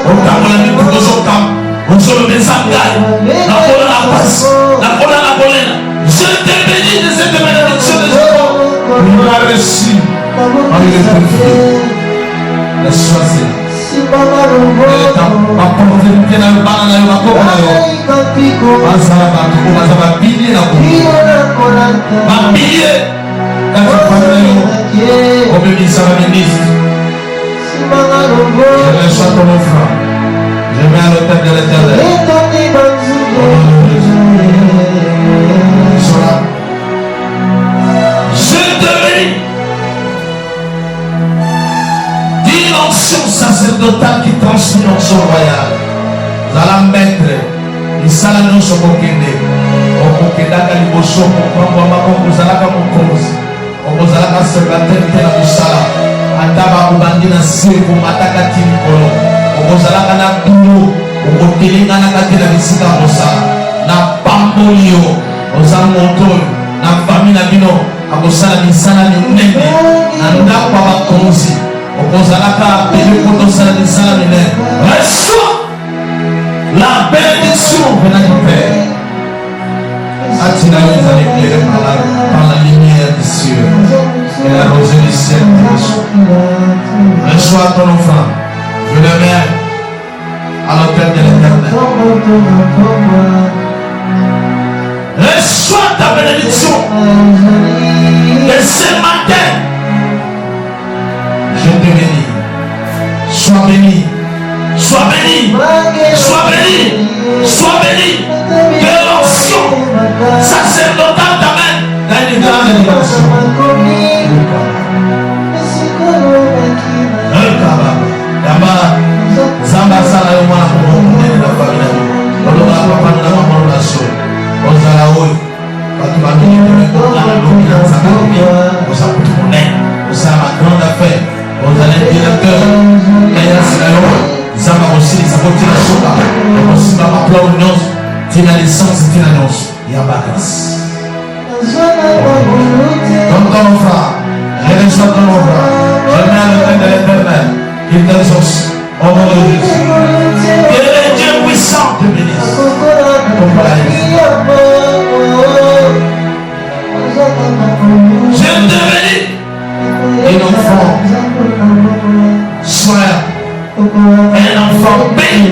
On va à la Kenya. On se le met sans gagne. La colonne la passe. La colonne la colonne. Je te bénis de cette bénédiction de Jacob. Il a reçu. On lui a confié. Laisse-moi c'est. Apporter le pied dans le bas dans le bateau. Bazala bateau, bazala billet la boue. Ma billet. Quand tu parles de nous, comme le ministre à la ministre. Je reçois ton offrande. Je mets à l'autel de l'Éternel. Je te bénis. Dimension sacerdotale qui transmet l'onction royale. Zala maître. Isala no sokokende. Okokendaka liboso. Okozalaka mokonzi. Okozalaka serviteur te na mosala. ataba ubandi na seko mataka tini kolo okozalaka na bino okotelenga na kati na bisika mosala na pambolio oza moto na fami na bino akosala misala minene na ndako ya bakonzi okozalaka pele po tosala misala minene. Reçois la bénédiction venant du Père. Atina nous allons éclairer par la lumière des cieux et la rosée du ciel. Reçois ton offrande. Je le mets à l'autel de l'Éternel. Reçois ta bénédiction. Et ce matin, je te bénis. Sois béni. Sois béni. Sois béni. Sois béni. Que l'onction sacerdotale t'amène dans une grande dimension. Zamba sala yo mwana kumungu nene na familia yo. Olola papa na mama na so. Ozala oyo. Batu bamini teme kokana loki na zanga loki. Oza kuti monene. Oza ma grande affaire. Ozala directeur. Kaya sila yo. Zamba osili sa koti na soka. Osimba ma plan nyos. Tina licence tina nyos. Yamba grâce. Comme ton frère. Je reçois ton frère. Je mets à l'autel de l'Éternel. Il t'exauce. Au nom de Jésus. Que le Dieu puissant te bénisse. Je te bénis. Un enfant soit un enfant béni.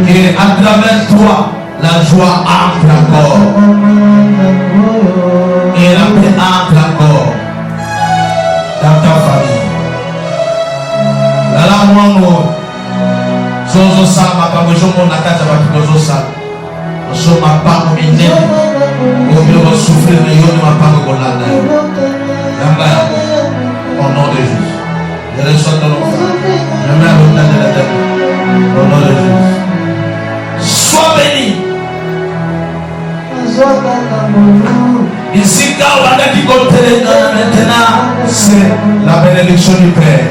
Et à travers toi, la joie entre encore. Et la paix entre encore dans ta famille. La mwango zozo sama kama jomo nakata batu zozo sama so mapango minene obilo ba souffrir de yoni mapango kolanda yamba au nom de Jésus. Je reçois ton nom. Je mets à l'autel de l'Éternel au nom de Jésus. Sois béni. Ici quand on a dit qu'on maintenant c'est la bénédiction du Père.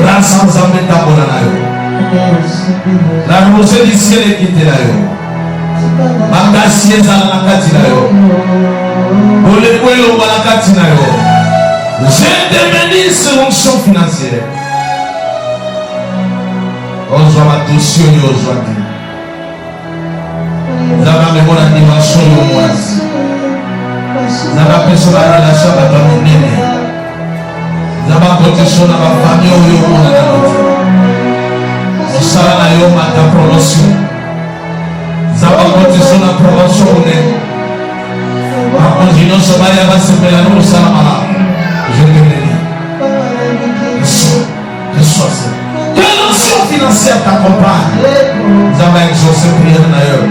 Grâce à Nzambe tambola na yo. La rosée du ciel est quittée na yo. Makasi ezala na kati na yo. Bolembo elonga na kati na yo. Je te bénis sur l'onction financière. Ozwa matusi oyo ozwa te. Nzambe amemona dimension yo mwasi. Nzambe apesa ba relation bato ya monene. Zaba protection na ba famille oyo mona na yo. Osala na yo mata promotion. Zaba protection na promotion one. Makonzi nyonso baya basepela no osala malamu. Je te bénis. Reçois ça. Que l'onction financière t'accompagne. Zaba exaucer prière na yo.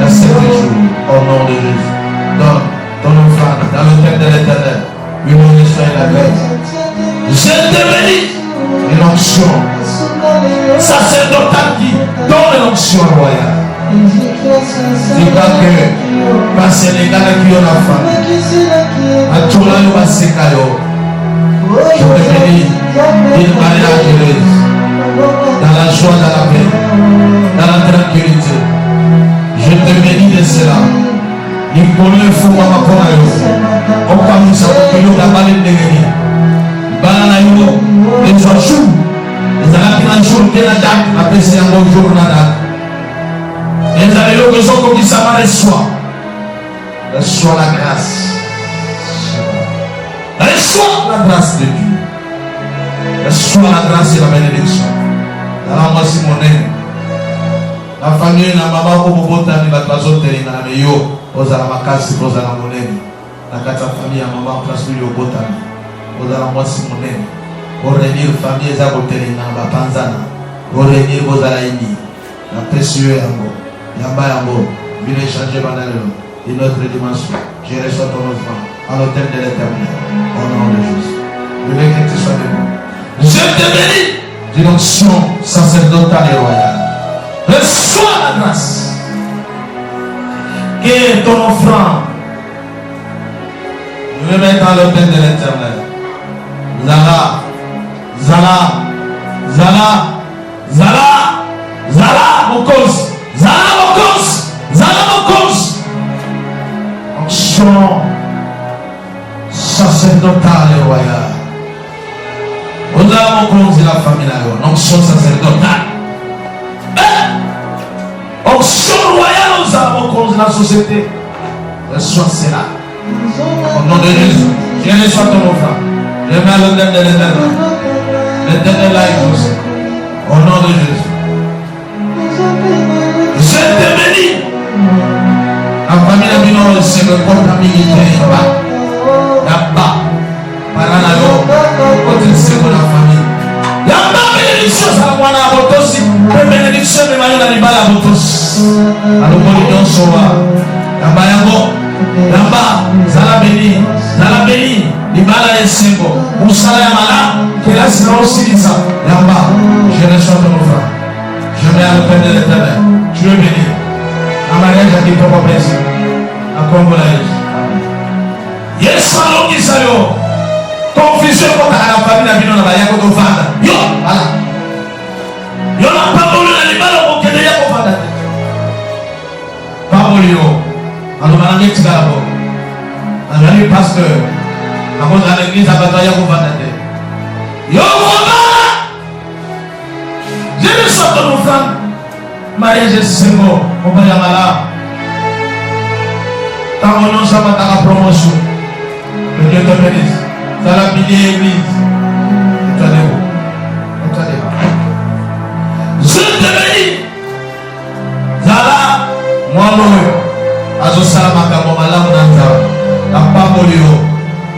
Dans ces jours, au nom de Jésus. Donne ton offrande dans le cœur de l'Éternel. Une onction et la grâce. Je te bénis. Une onction sacerdotale qui donne l'onction royale. Tu crois que pas Sénégal qui ont la famille. À tout là, il va se cailler. Je te bénis d'une manière heureuse. Dans la joie, dans la paix, dans la tranquillité. Je te bénis de cela. Il connaît le fou à ma pomme. On commence à nous la balle de gagner. Balana yo, les jours, les alapina jour de la date, après c'est un bon jour la date. Les allélos que sont comme ça va reçoit la grâce. Reçois la grâce de Dieu. Reçois la grâce et la bénédiction. Dans la moitié monnaie. La famille n'a pas beaucoup de temps, mais la zone de la meilleure, aux alamakasi, aux alamonais. La quatre famille a maman place au botami. Ozala mwasi monene orenir famille eza kotelenga na bapanzana orenir kozala ini na précieux yango yamba yango bino échanger banalelo une autre dimension. Je reçois ton offrande à l'autel de l'Éternel au nom de Jésus. Je veux que tu sois debout. Je te bénis d'une onction sacerdotale et royale. Reçois la grâce. Que ton offrande Je vais mettre dans le pain de l'Éternel. Zala, Zala, Zala, Zala, Zala, mon cause, Zala, mon cause, Zala, mon cause. Onction sacerdotale et royale. Zala, mon cause, la famille là, onction sacerdotale. Onction royale, Zala, mon cause, la société. Reçois cela. Au nom de Jésus, je reçois ton offrande. Je mets à l'honneur de l'Éternel. L'Éternel là exaucé. Au nom de Jésus. Je te bénis. La famille de Bino, c'est le corps d'amitié. Là-bas. Paranayo. Côté c'est pour la famille. Là-bas, bénédiction, ça va voir la botosi. Bénédiction, mais maintenant, il va la botosi. Alors, on saura. Là-bas, Là-bas, Zala béni, Libala et Sengo, Moussala Yamala, Kélas Rossilisa. Là-bas, je reçois ton offrande. Je mets à l'autel de l'Éternel. Tu es béni. La mariage a dit ton plaisir. À Congolaise. Yes, allons qui salut. Confusion pour la famille de Bino, la Yako Vanda. Yo, voilà. Yo, n'a pas voulu la Libala au Kédé Yako Vanda. Pas voulu. Alors, on a dit que c'est là-bas. On a dit pasteur. On a dit l'église à Bataille pour Vanade. Yo, je ne sais pas nos femmes. Mariage c'est bon. On va y aller là. Quand on a ça, la promotion. Que Dieu te bénisse. Ça l'a béni l'église. Je te bénis. Zala, moi, azosala makambo malamu na nzala na pamboli yo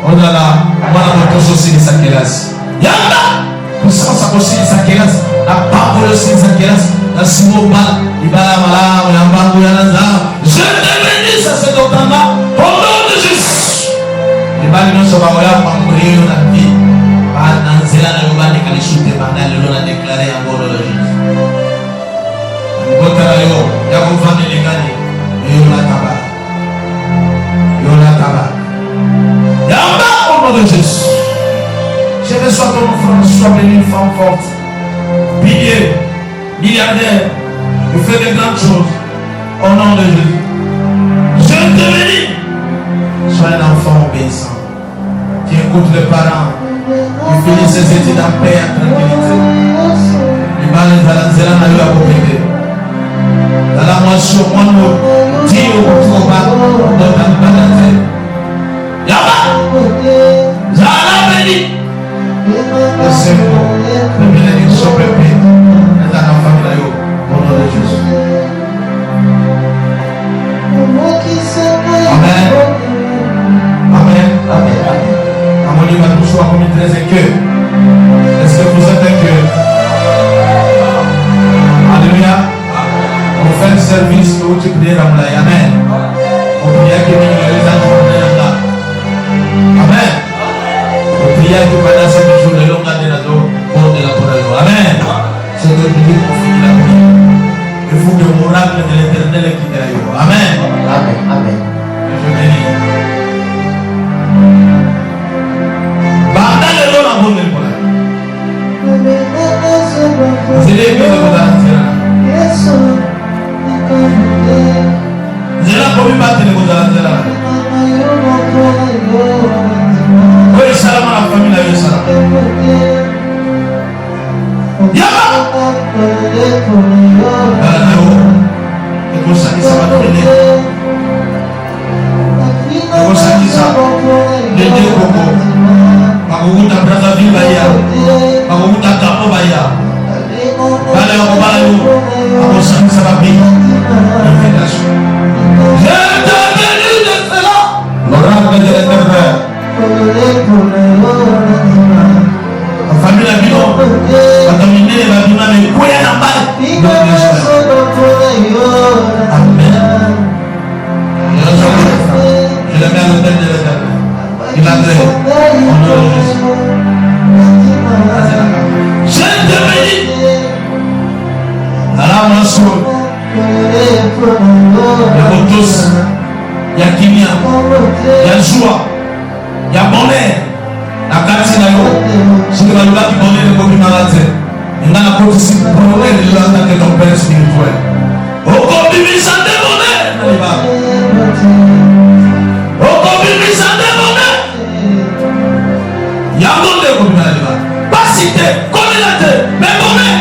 odala mwana moto ozosilisa kelasi yamba kosala kosilisa kelasi na pamboli osilisa kelasi na simo bala libala malamu ya mbangu ya na nzala. Je te bénis sacerdotana au nom de Jésus. Libali nyonso bakoya pamboli yo na vie na nzela na yo bandeka lisute banda lelo na déclaré yango au nom de Jésus. Libota na yo ya kovandelekani Yola Tabac. Yola Tabac. Yamba au nom de Jésus. Je reçois ton offrande, sois béni, une femme forte. Pilier, milliardaire, tu fais de grandes choses. Au nom de Jésus. Je te bénis. Sois un enfant obéissant. Qui écoute les parents. Qui finit ses études en paix et en tranquillité. Il va les balancer dans la rue à compléter. Dans la moisson, moi, nous disons au bac, dans la banane. Yaba, Zala béni. Le Seigneur, le bénédiction pépite, dans la famille, au nom de Jésus. Amen. Amen. Amen. Amen. Va toujours comme il disait que. Est-ce que vous êtes un cœur? Alléluia. On fait le service où tu pries dans la Amen. On prie que les anges là. Amen. On prie que pendant ces jours de longue année pour de la parole. Amen. C'est le public pour finir la prière. Il faut que le miracle de l'Éternel quitte la vie. Amen. Amen. Amen. Je bénis. Banda le long à bonne école. Vous allez bien le bon. Zela komi batele kozala nzela. Oyo salama na famille yo salama. Yaba. Aleo. Ekosakisa batele. Ekosakisa. Lede koko. Makukuta Brazzaville baya. Makukuta Kapo baya. Bale okobala yo. Ekosakisa babili. Je te bénis de cela. L'oracle de l'Éternel. La famille la Bino. La famille la Bino. Mais quoi y a dans le Amen. Je le mets à l'autel de l'Éternel. Il a créé. Au nom de Jésus. Je te bénis. Alors, mon soeur. va qui donner le copie malade. Il n'a pas aussi bonheur de l'âme que ton père spirituel. Au copie mise en démonnaie. Au copie mise en démonnaie. Il y a un monde de copie malade. Pas cité, connaître, mais bonheur.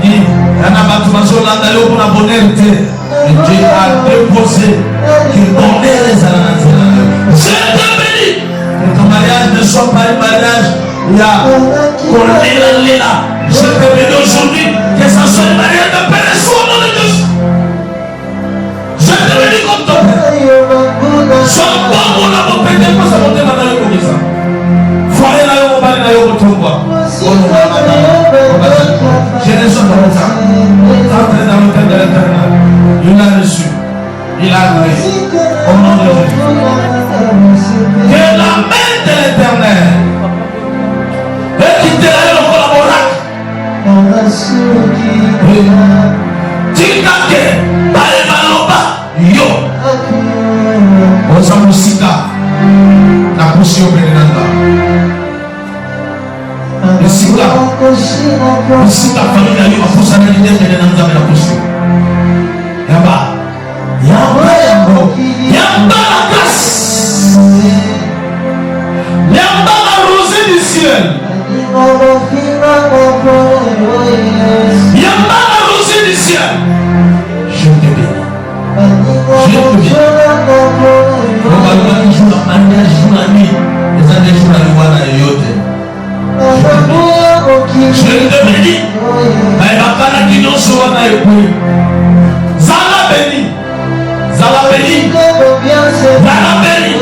Il y a un abattement là d'ailleurs pour la bonheur. Et Dieu a déposé que bonheur les alliances. Je te bénis. Que ton mariage ne soit pas un mariage. Il y a là. Je te bénis aujourd'hui que ça soit une mariage de perdition au nom de Dieu. Je te bénis comme ton père. Sois bon pour la pété pour ça monter maintenant comme ça. Foyer là, on va aller là, on va trouver. Je ne suis pas comme ça. Entrez dans le cœur de l'Éternel. Il a reçu. Il a agréé. Au nom de Jésus. Que la main de l'Éternel et qui te lève le collaborateur. Tika-ke, balemaloba, yo. Osa musika, na kusi obenenanga. Musika familia yo, apusa na lide benenanga na kusi. Yamba la grâce. Yamba la rosée du ciel. Yamba la rosée du ciel. Je te bénis. Je te bénis. On va voir qui joue la manière, joue la nuit. Les années jouent la loi et yote. Je te bénis. Mais la kana qui nous soit na épouille. Zala béni. Zala béni. Zala béni.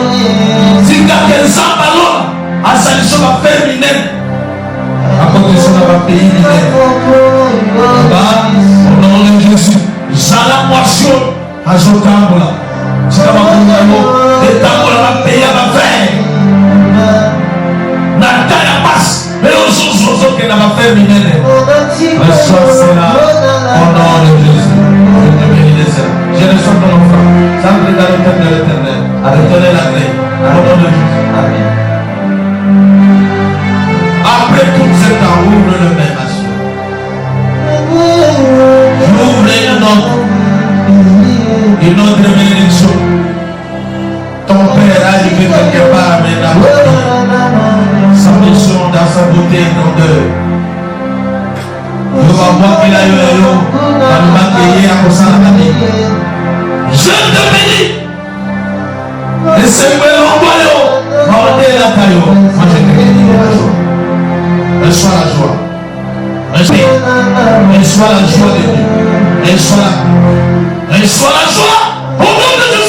Zika kenza balon. Asaliso va faire minette. À côté de ça, va payer minette. Au nom de Jésus. Zala moisson. Azotambola. C'est comme un les tambola va payer à ma fin. N'a passe. Mais aux autres qui n'a pas fait minette. Le soir c'est là. Au nom de Jésus. Je ne suis pas mon frère. Ça me fait dans le cœur de l'Éternel. À retourner la grève. Au nom de Jésus. Amen. Après tout ce temps, ouvre le même à soi. Ouvre une autre bénédiction. Ton père a arrivé quelque part maintenant. Sa mission dans sa beauté et grandeur. Je vais voir qu'il a eu un lot. Je te bénis. Et c'est quoi l'envoyant? Moi je te bénis la joie. Reçois la joie. Reçois la joie de Dieu. Reçois la joie au nom de Dieu.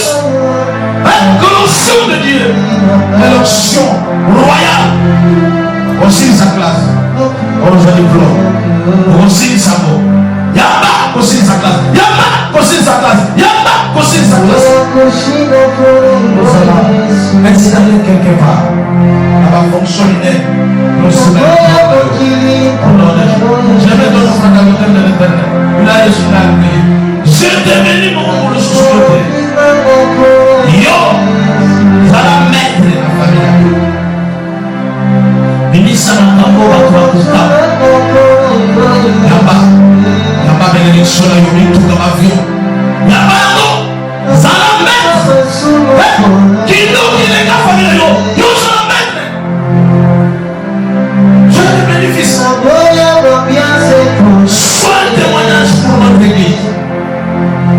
Que l'onction de Dieu est l'onction royale. On signe sa classe. On nous a diplôme. On signe sa mot. Yamba, on signe sa classe. Yamba, on signe sa classe. Yamba, on signe sa classe. Installer quelque part. Ça va fonctionner. Je vais donner un frère de l'Éternel. Il a reçu la clé. Je te bénis mon pour le souffle. Yo, ça va mettre la famille. Ministre dans ta peau, à toi, Yamba bénédiction là, il tout dans l'avion. Yamba non, ça la mettre. Qui nous qui les gars famille yo, yo ça la mettre. Je te bénéficie. Sois un témoignage pour notre église.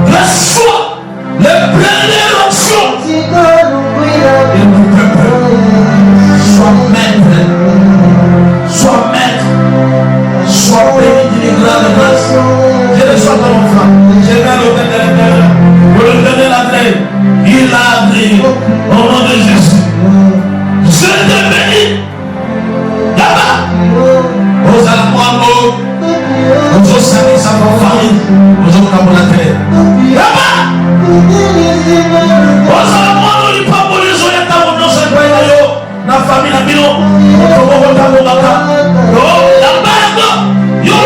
Reçois les pleines options. Et nous peuple. Sois maître. Sois maître. Sois béni d'une grande grâce. Je ne sois pas mon frère. Je vais l'autel de l'Éternel. Pour lui donner la grève. Il a agréé. Au nom de Jésus. Je te bénis. Là-bas. Aux Alamois, aux Osani, sa famille. Aux Okamonatés. Là-bas. Aux Alamois, nous pas pour les joyeux temps. Nous sommes pas la famille. La bino. Nous sommes pas pour la Yo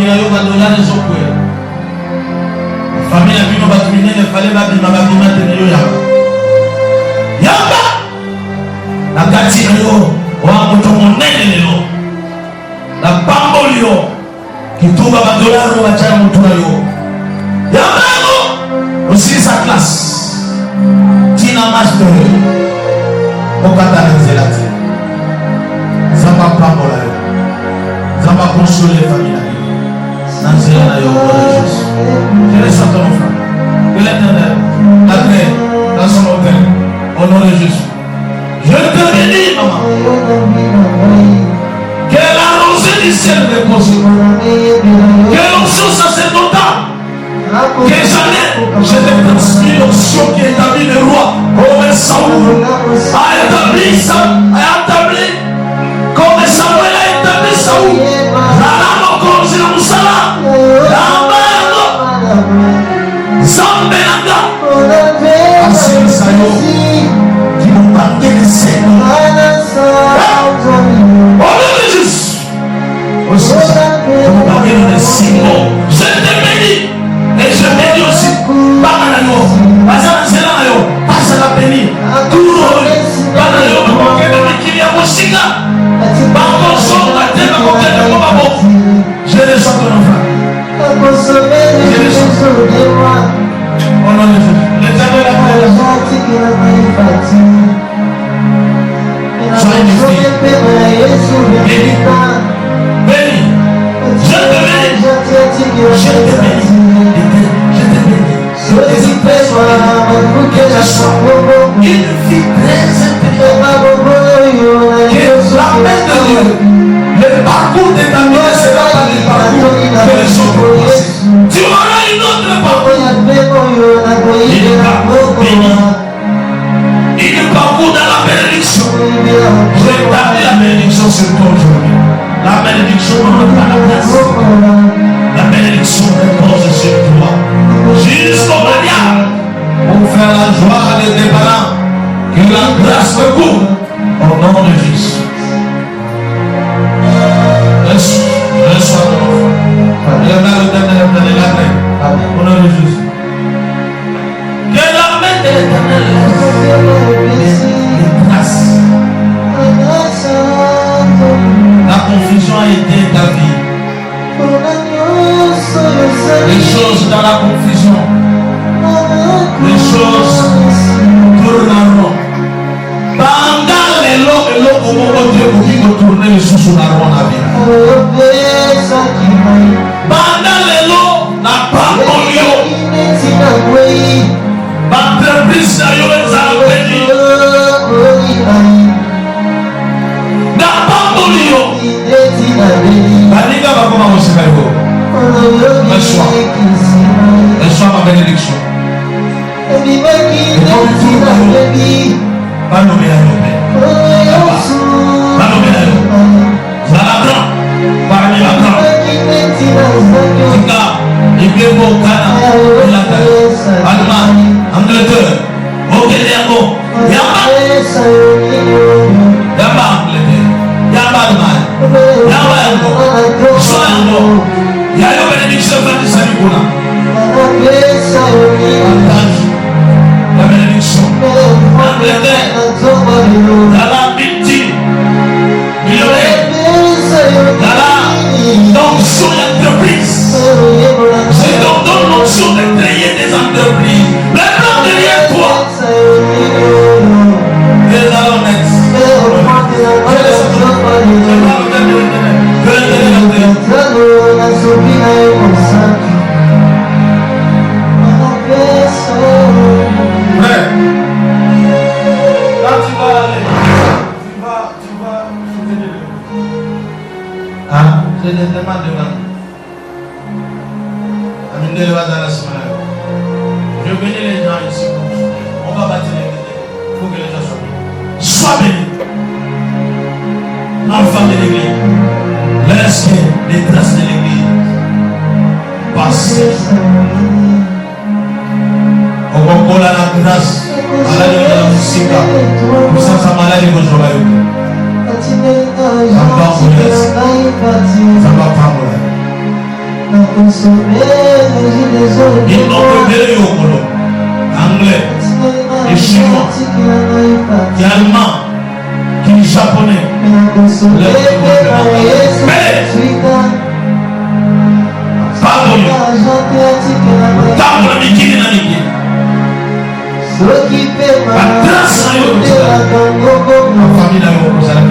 famille ayo badola les okwe. Famille abino batumine ne fallait babima tene yo yaba. Yaba. Na kati yo wa moto monene lelo. Na pambo lio. Kituba badola ro bacha moto yo. Yaba aussi sa classe. Tina master. Okata nzelati. Zamba pambo la yo. Zamba consoler les familles. Je laisse à ton enfant. Que l'Éternel t'agrée dans son hôtel. Au nom de Jésus. Je te bénis, maman. Que la rosée du ciel repose. Que l'onction sacerdotale. Que jamais je te transmis l'onction qui établit le roi. Comme Saoul a établi comme Samuel a établi Saoul. Qui m'ont marqué les scènes. Je te bénis et je bénis aussi. Je les chante ton enfant. Oh non, l'Éternel a fait la soyez mes filles. Béni. Béni. Je te bénis. Je te bénis. Je te bénis. Que je sois une fille très intelligente. Que la main de Dieu, le parcours déterminé sera pas le parcours que les autres passent. Tu auras une autre parcours. Il est parcours béni. Il est parcours dans la bénédiction. Je établis la bénédiction sur toi aujourd'hui. La bénédiction ne prend pas la place. La bénédiction repose sur toi. Jusqu'au mariage. Pour faire la joie des déballants. Que la grâce te couvre. Au nom de Jésus. Reçois ton enfant. Et le Éternel te l'agréé. Au nom de Jésus. Que la main de l'Éternel les traces. La confusion a été ta vie. Les choses dans la confusion. Les choses tournent en rond. Pendant les lots et l'eau, au moment où Dieu vous tourner les sous la ronde à vie. Pendant les lots, n'a pas polio. L'entreprise n'a pas béni. N'a pas polio. Baniga va comment on se fait. Reçois ma bénédiction. Pas nommer à l'homme. Pas nommer à l'homme. Dans la grande. Parmi la grande. Tika. Ibebo Kana. Ilaka. Allemagne. Angleterre. Okelergo. Yamba. Yamba Angleterre. Yamba Allemagne. Yamba Yango. Sois Yango. Yayo bénédiction va te saluer pour là. La bénédiction. Angleterre. Dans la victime. Millionnaire. Dans la l'onction d'entreprise. Je donne l'onction de créer des entreprises. Le plan derrière toi. Et dans l'honnête. Je te demande de venir. Je bénis les gens ici. On va bâtir les idées. Il faut que les gens soient bénis. Sois béni. Enfant de l'église. Laisse que les traces de l'église passent. On va coller la grâce. À la lumière de la musique. Pour ça, ça m'a l'air de vous jouer. Ça va pas mourir. Ils n'ont que des anglais, et chinois, qui allemand, qui japonais. Mais, pardonnez. Tant que Miki n'a Miki. La grâce à eux, la famille n'a eu à la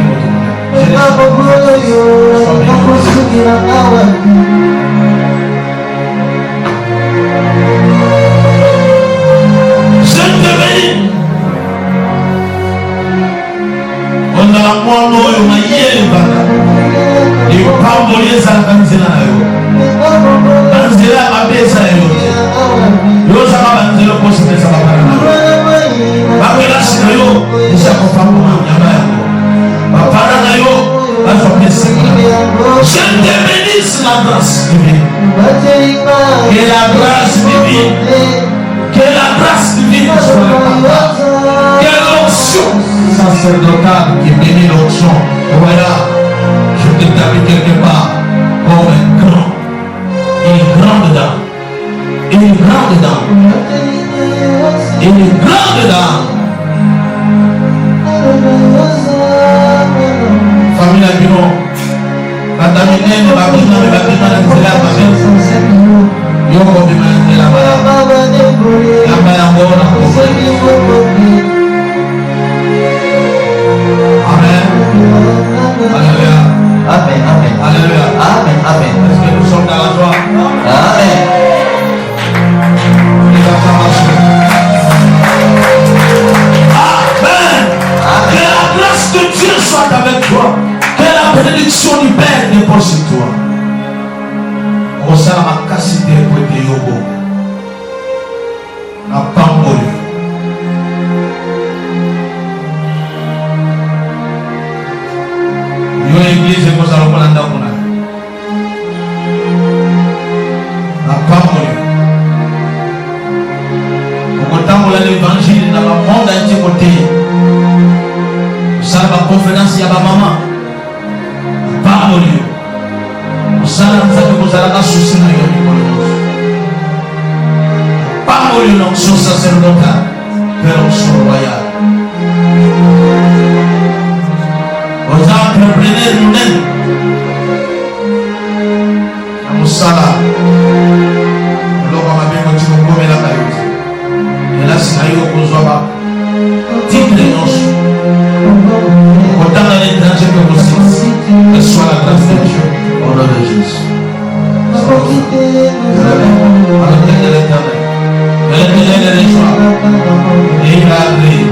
je te bénis. On a la moindre oyo na yé bana. Et pardonner ça la nzela na yo. Nzela mabeza yo. Yo ça va nzela ko se ça va bana. Ba kela sina yo, isa ko pambo na nyama yo. Ba para na yo, ba so pesa. Je te bénis la grâce divine. Que la grâce divine. Que la grâce divine soit le papa. Que l'onction sacerdotale qui bénit l'onction. Voilà, je t'établis quelque part comme une grande dame. Une grande dame. Une grande dame. Famille Abino, la dame est née, la dame Amen. Alléluia. Amen. Amen. Alléluia. Amen. Amen. Est-ce que nous sommes dans la joie? Amen. Amen. Que la grâce de Dieu soit avec toi. Que la bénédiction du Père dépose sur toi. Osala makasi te kwete yobo. Na pamboli. Yo église ko sa lokola ndakuna. Na pamboli. Okotambola l'évangile dans le monde entier côté. Osala ba conférence ya ba mama. Pamboli. Osala nzambe kozalaka susi na yo mikolo nyonso. Pamboli l'onction sacerdotale vers l'onction royale. Aux entrepreneurs monene na mosala eloko mabengo tikokomelaka yo te elasi na yo kozwa ba titre nyonso kotanga na étranger mpe kosisi que soit la grâce de Dieu au nom de Jésus. Alors Dieu l'éternel, l'éternel est joie et il a agréé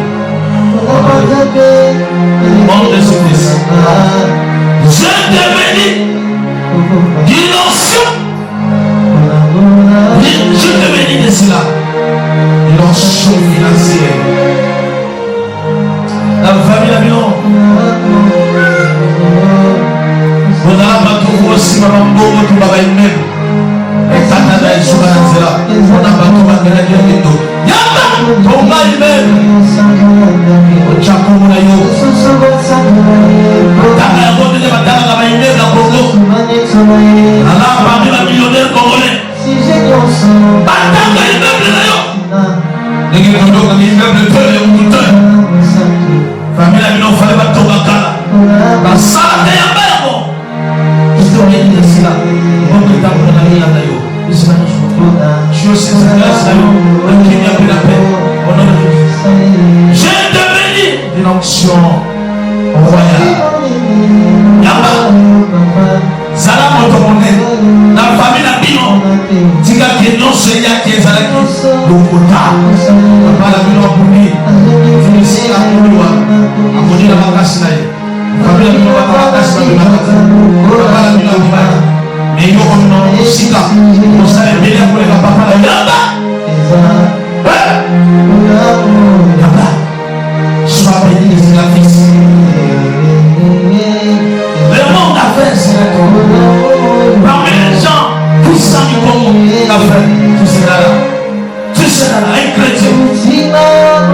monde de ce Christ. Je te bénis d'une onction. Je te bénis de cela. Une onction financière. La famille Abino. Vous avez battu aussi ma mambo, tu vas même. Et quand tu as eu sur la zéla, on a battu ma gueule de dos. Yaba, ton mal même. Au Tchakou, na yo. Tanga ya bote de batanga la maïne la Congo. Allah parmi la millionnaire congolais. Batanga immeuble na yo. Negi kondo ka immeuble peu de mouton. Famille la mino fallait battre au Bakala. Basala de ya bebo. Je te bénis de cela. Bon que t'as pour la vie là yo. Je suis aussi grâce à yo. Qui m'a pris la paix. Au nom de Jésus. Je te bénis d'une onction royale. Yamba. Zala moto monene. Na famille na bino. Tika ke nyonso eyaki ezalaki lokota. Papa la bino abuni. Finisi akoliwa. Akoni na makasi na ye. Famille na bino bakakasi na bino makasi. Papa la bino abibaki. Mais yo komino sika. Osala ebele akoleka papa la yamba. Yamba. Sois béni de la fils. Le monde a fait cela. Parmi les gens puissants du Congo, a fait tout cela là. Tout cela là, un chrétien.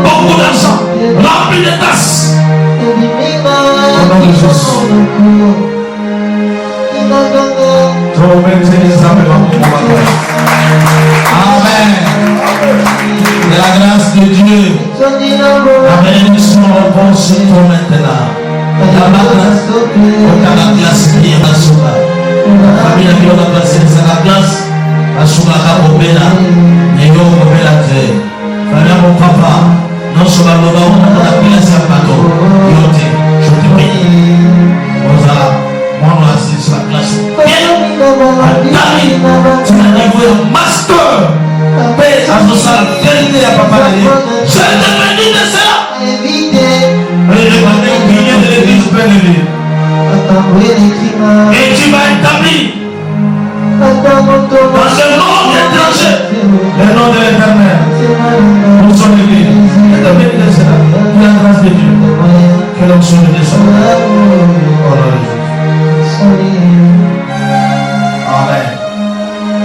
Beaucoup d'argent, rempli de tasses. Au nom de Jésus. Trop bien, c'est les âmes, Allons sur toi maintenant. La grâce. Aucun la glace qui est dans ce cas. La famille a mis la glace. C'est la glace. La souka kabobela. Négo kabobela te. Fanya mon papa. Non sur la loba. On a la glace à bateau. Yote. Je te prie. Oza. Moi, on a assis sur la glace. Bien. Atari. Tu as niveau master. Paix à nos salles. Vérité à papa. Je te bénis de cela. Et tu vas établir dans ce monde étranger le nom de l'Éternel. Nous sommes l'église. Et de bénir de cela. Que la grâce de Dieu. Que l'onction de Dieu soit. Au nom de Jésus. Amen.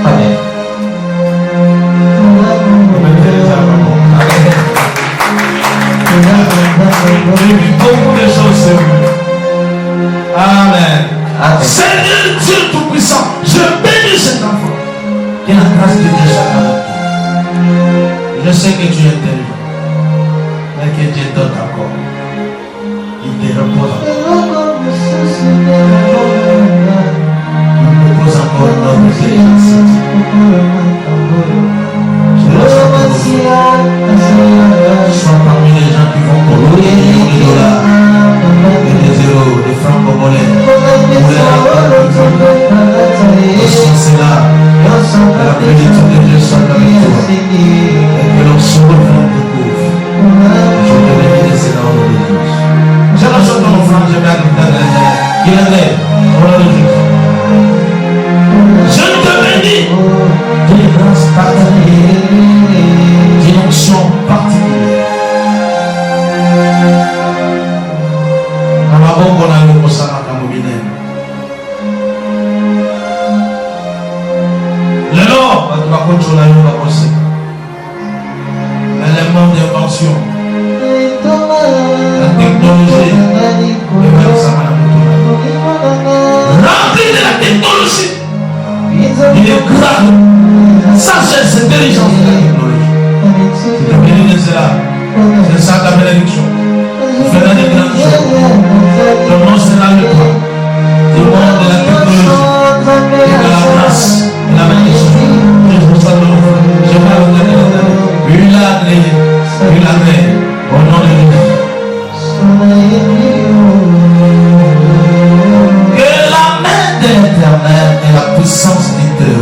Amen. Beaucoup de choses sur lui. Amen. Amen. Seigneur Dieu Tout-Puissant, je bénis cet enfant. Que la grâce de Dieu soit avec toi. Je sais que tu es intelligent, mais que Dieu donne encore. Il te repose encore. Il repose encore notre intelligence. Sois parmi les gens qui vont colorer des millions de dollars, et des euros, des francs congolais, pour les rapports. C'est là, la bénédiction de Dieu soit avec toi, et que l'on se retrouve de couvre. Je te bénis de cela au nom de Dieu. Je rachète ton enfant, je vais ajouter qu'il est au nom de Dieu. Je te bénis d'une grâce particulière, d'une onction particulière. Amabongo na yoko sana kamubine. Lelo, batu bakontrola yo bakose. Élément d'invention. La technologie. Rempli de la technologie. Il est grave. Sagesse, intelligence de la technologie. Tu te bénis de cela. C'est ça ta bénédiction. Tu feras des grandes choses. Ton nom sera le toi. Du monde de la technologie. Et de la grâce. Et la bénédiction. Je vous salue. Je vais vous donner la tête. Une année. Au nom de Dieu. Que la main de l'Éternel et la puissance du Dieu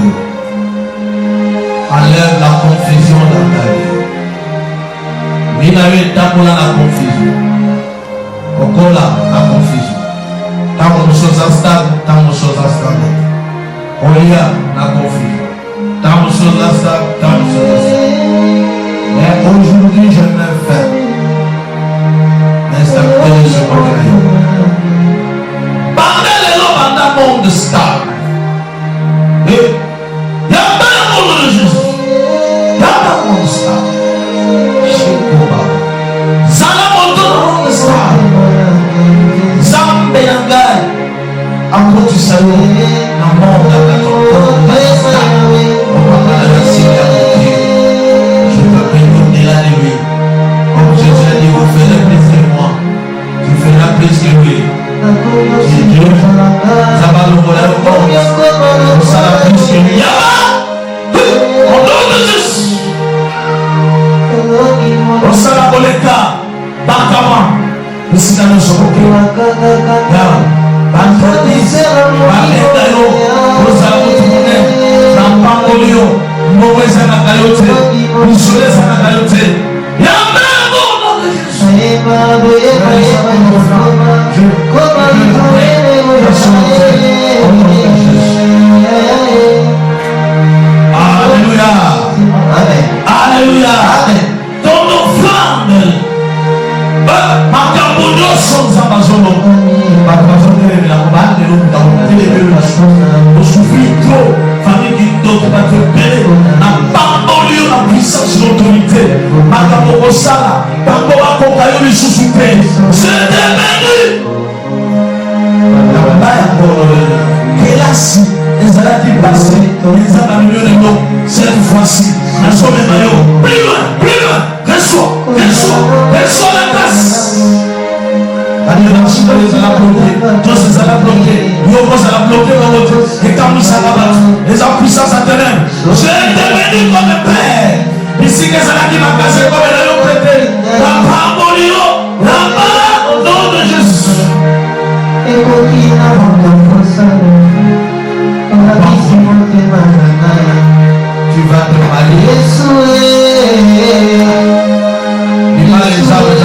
enlève la confusion dans ta vie. Minawe tamola la confusion. Okola la confusion. Tant de choses instables, tant de choses instables. Olia la confusion. Tant de choses instables, tant de choses instables. Mais aujourd'hui je me fais l'instabilité de ce côté-là. Pendant les lois, dans le monde stable. Et il y a pas le monde de Jésus. Il y a pas le monde stable. Chez Koba. Zala moto le monde stable. Zambe yangai. Après tu sais, dans le monde de la stable. On va pas la laisser à Dieu. Je peux bénir au-delà de lui. Comme Jésus a dit, vous ferez plus que moi. Tu feras plus que lui. C'est Dieu. Ça va le voler au monde. Ça va plus que lui. Au nom de Jésus. Au Salaboleka. Bakama. Le Sinano Sokoke. Bantoni. Balekayo. Rosamotumune. Rampangolio. Moweza na Kayote. Mousoleza na Kayote. Yamego au nom de Jésus. Alléluia. Alléluia. Dans nos flammes, Makambono sont Amazon. On souffrit trop. Famille qui d'autres va te payer. N'a pas lieu la puissance de l'autorité. Makambo Sala. Bamboa Kokayo lui sous-souper. C'est devenu. Hélas, les allades passées, les abandonnés de l'eau, cette fois-ci, la somme est maillot. Plus loin, reçois la grâce. Les puissance à ténèbres. Je te bénis comme Père. Ici que ça qui m'a cassé comme elle a prêté. La parole là-bas au nom de Jésus. Tu vas te marier. Il va les avoir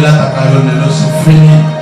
dans la parole de Fini.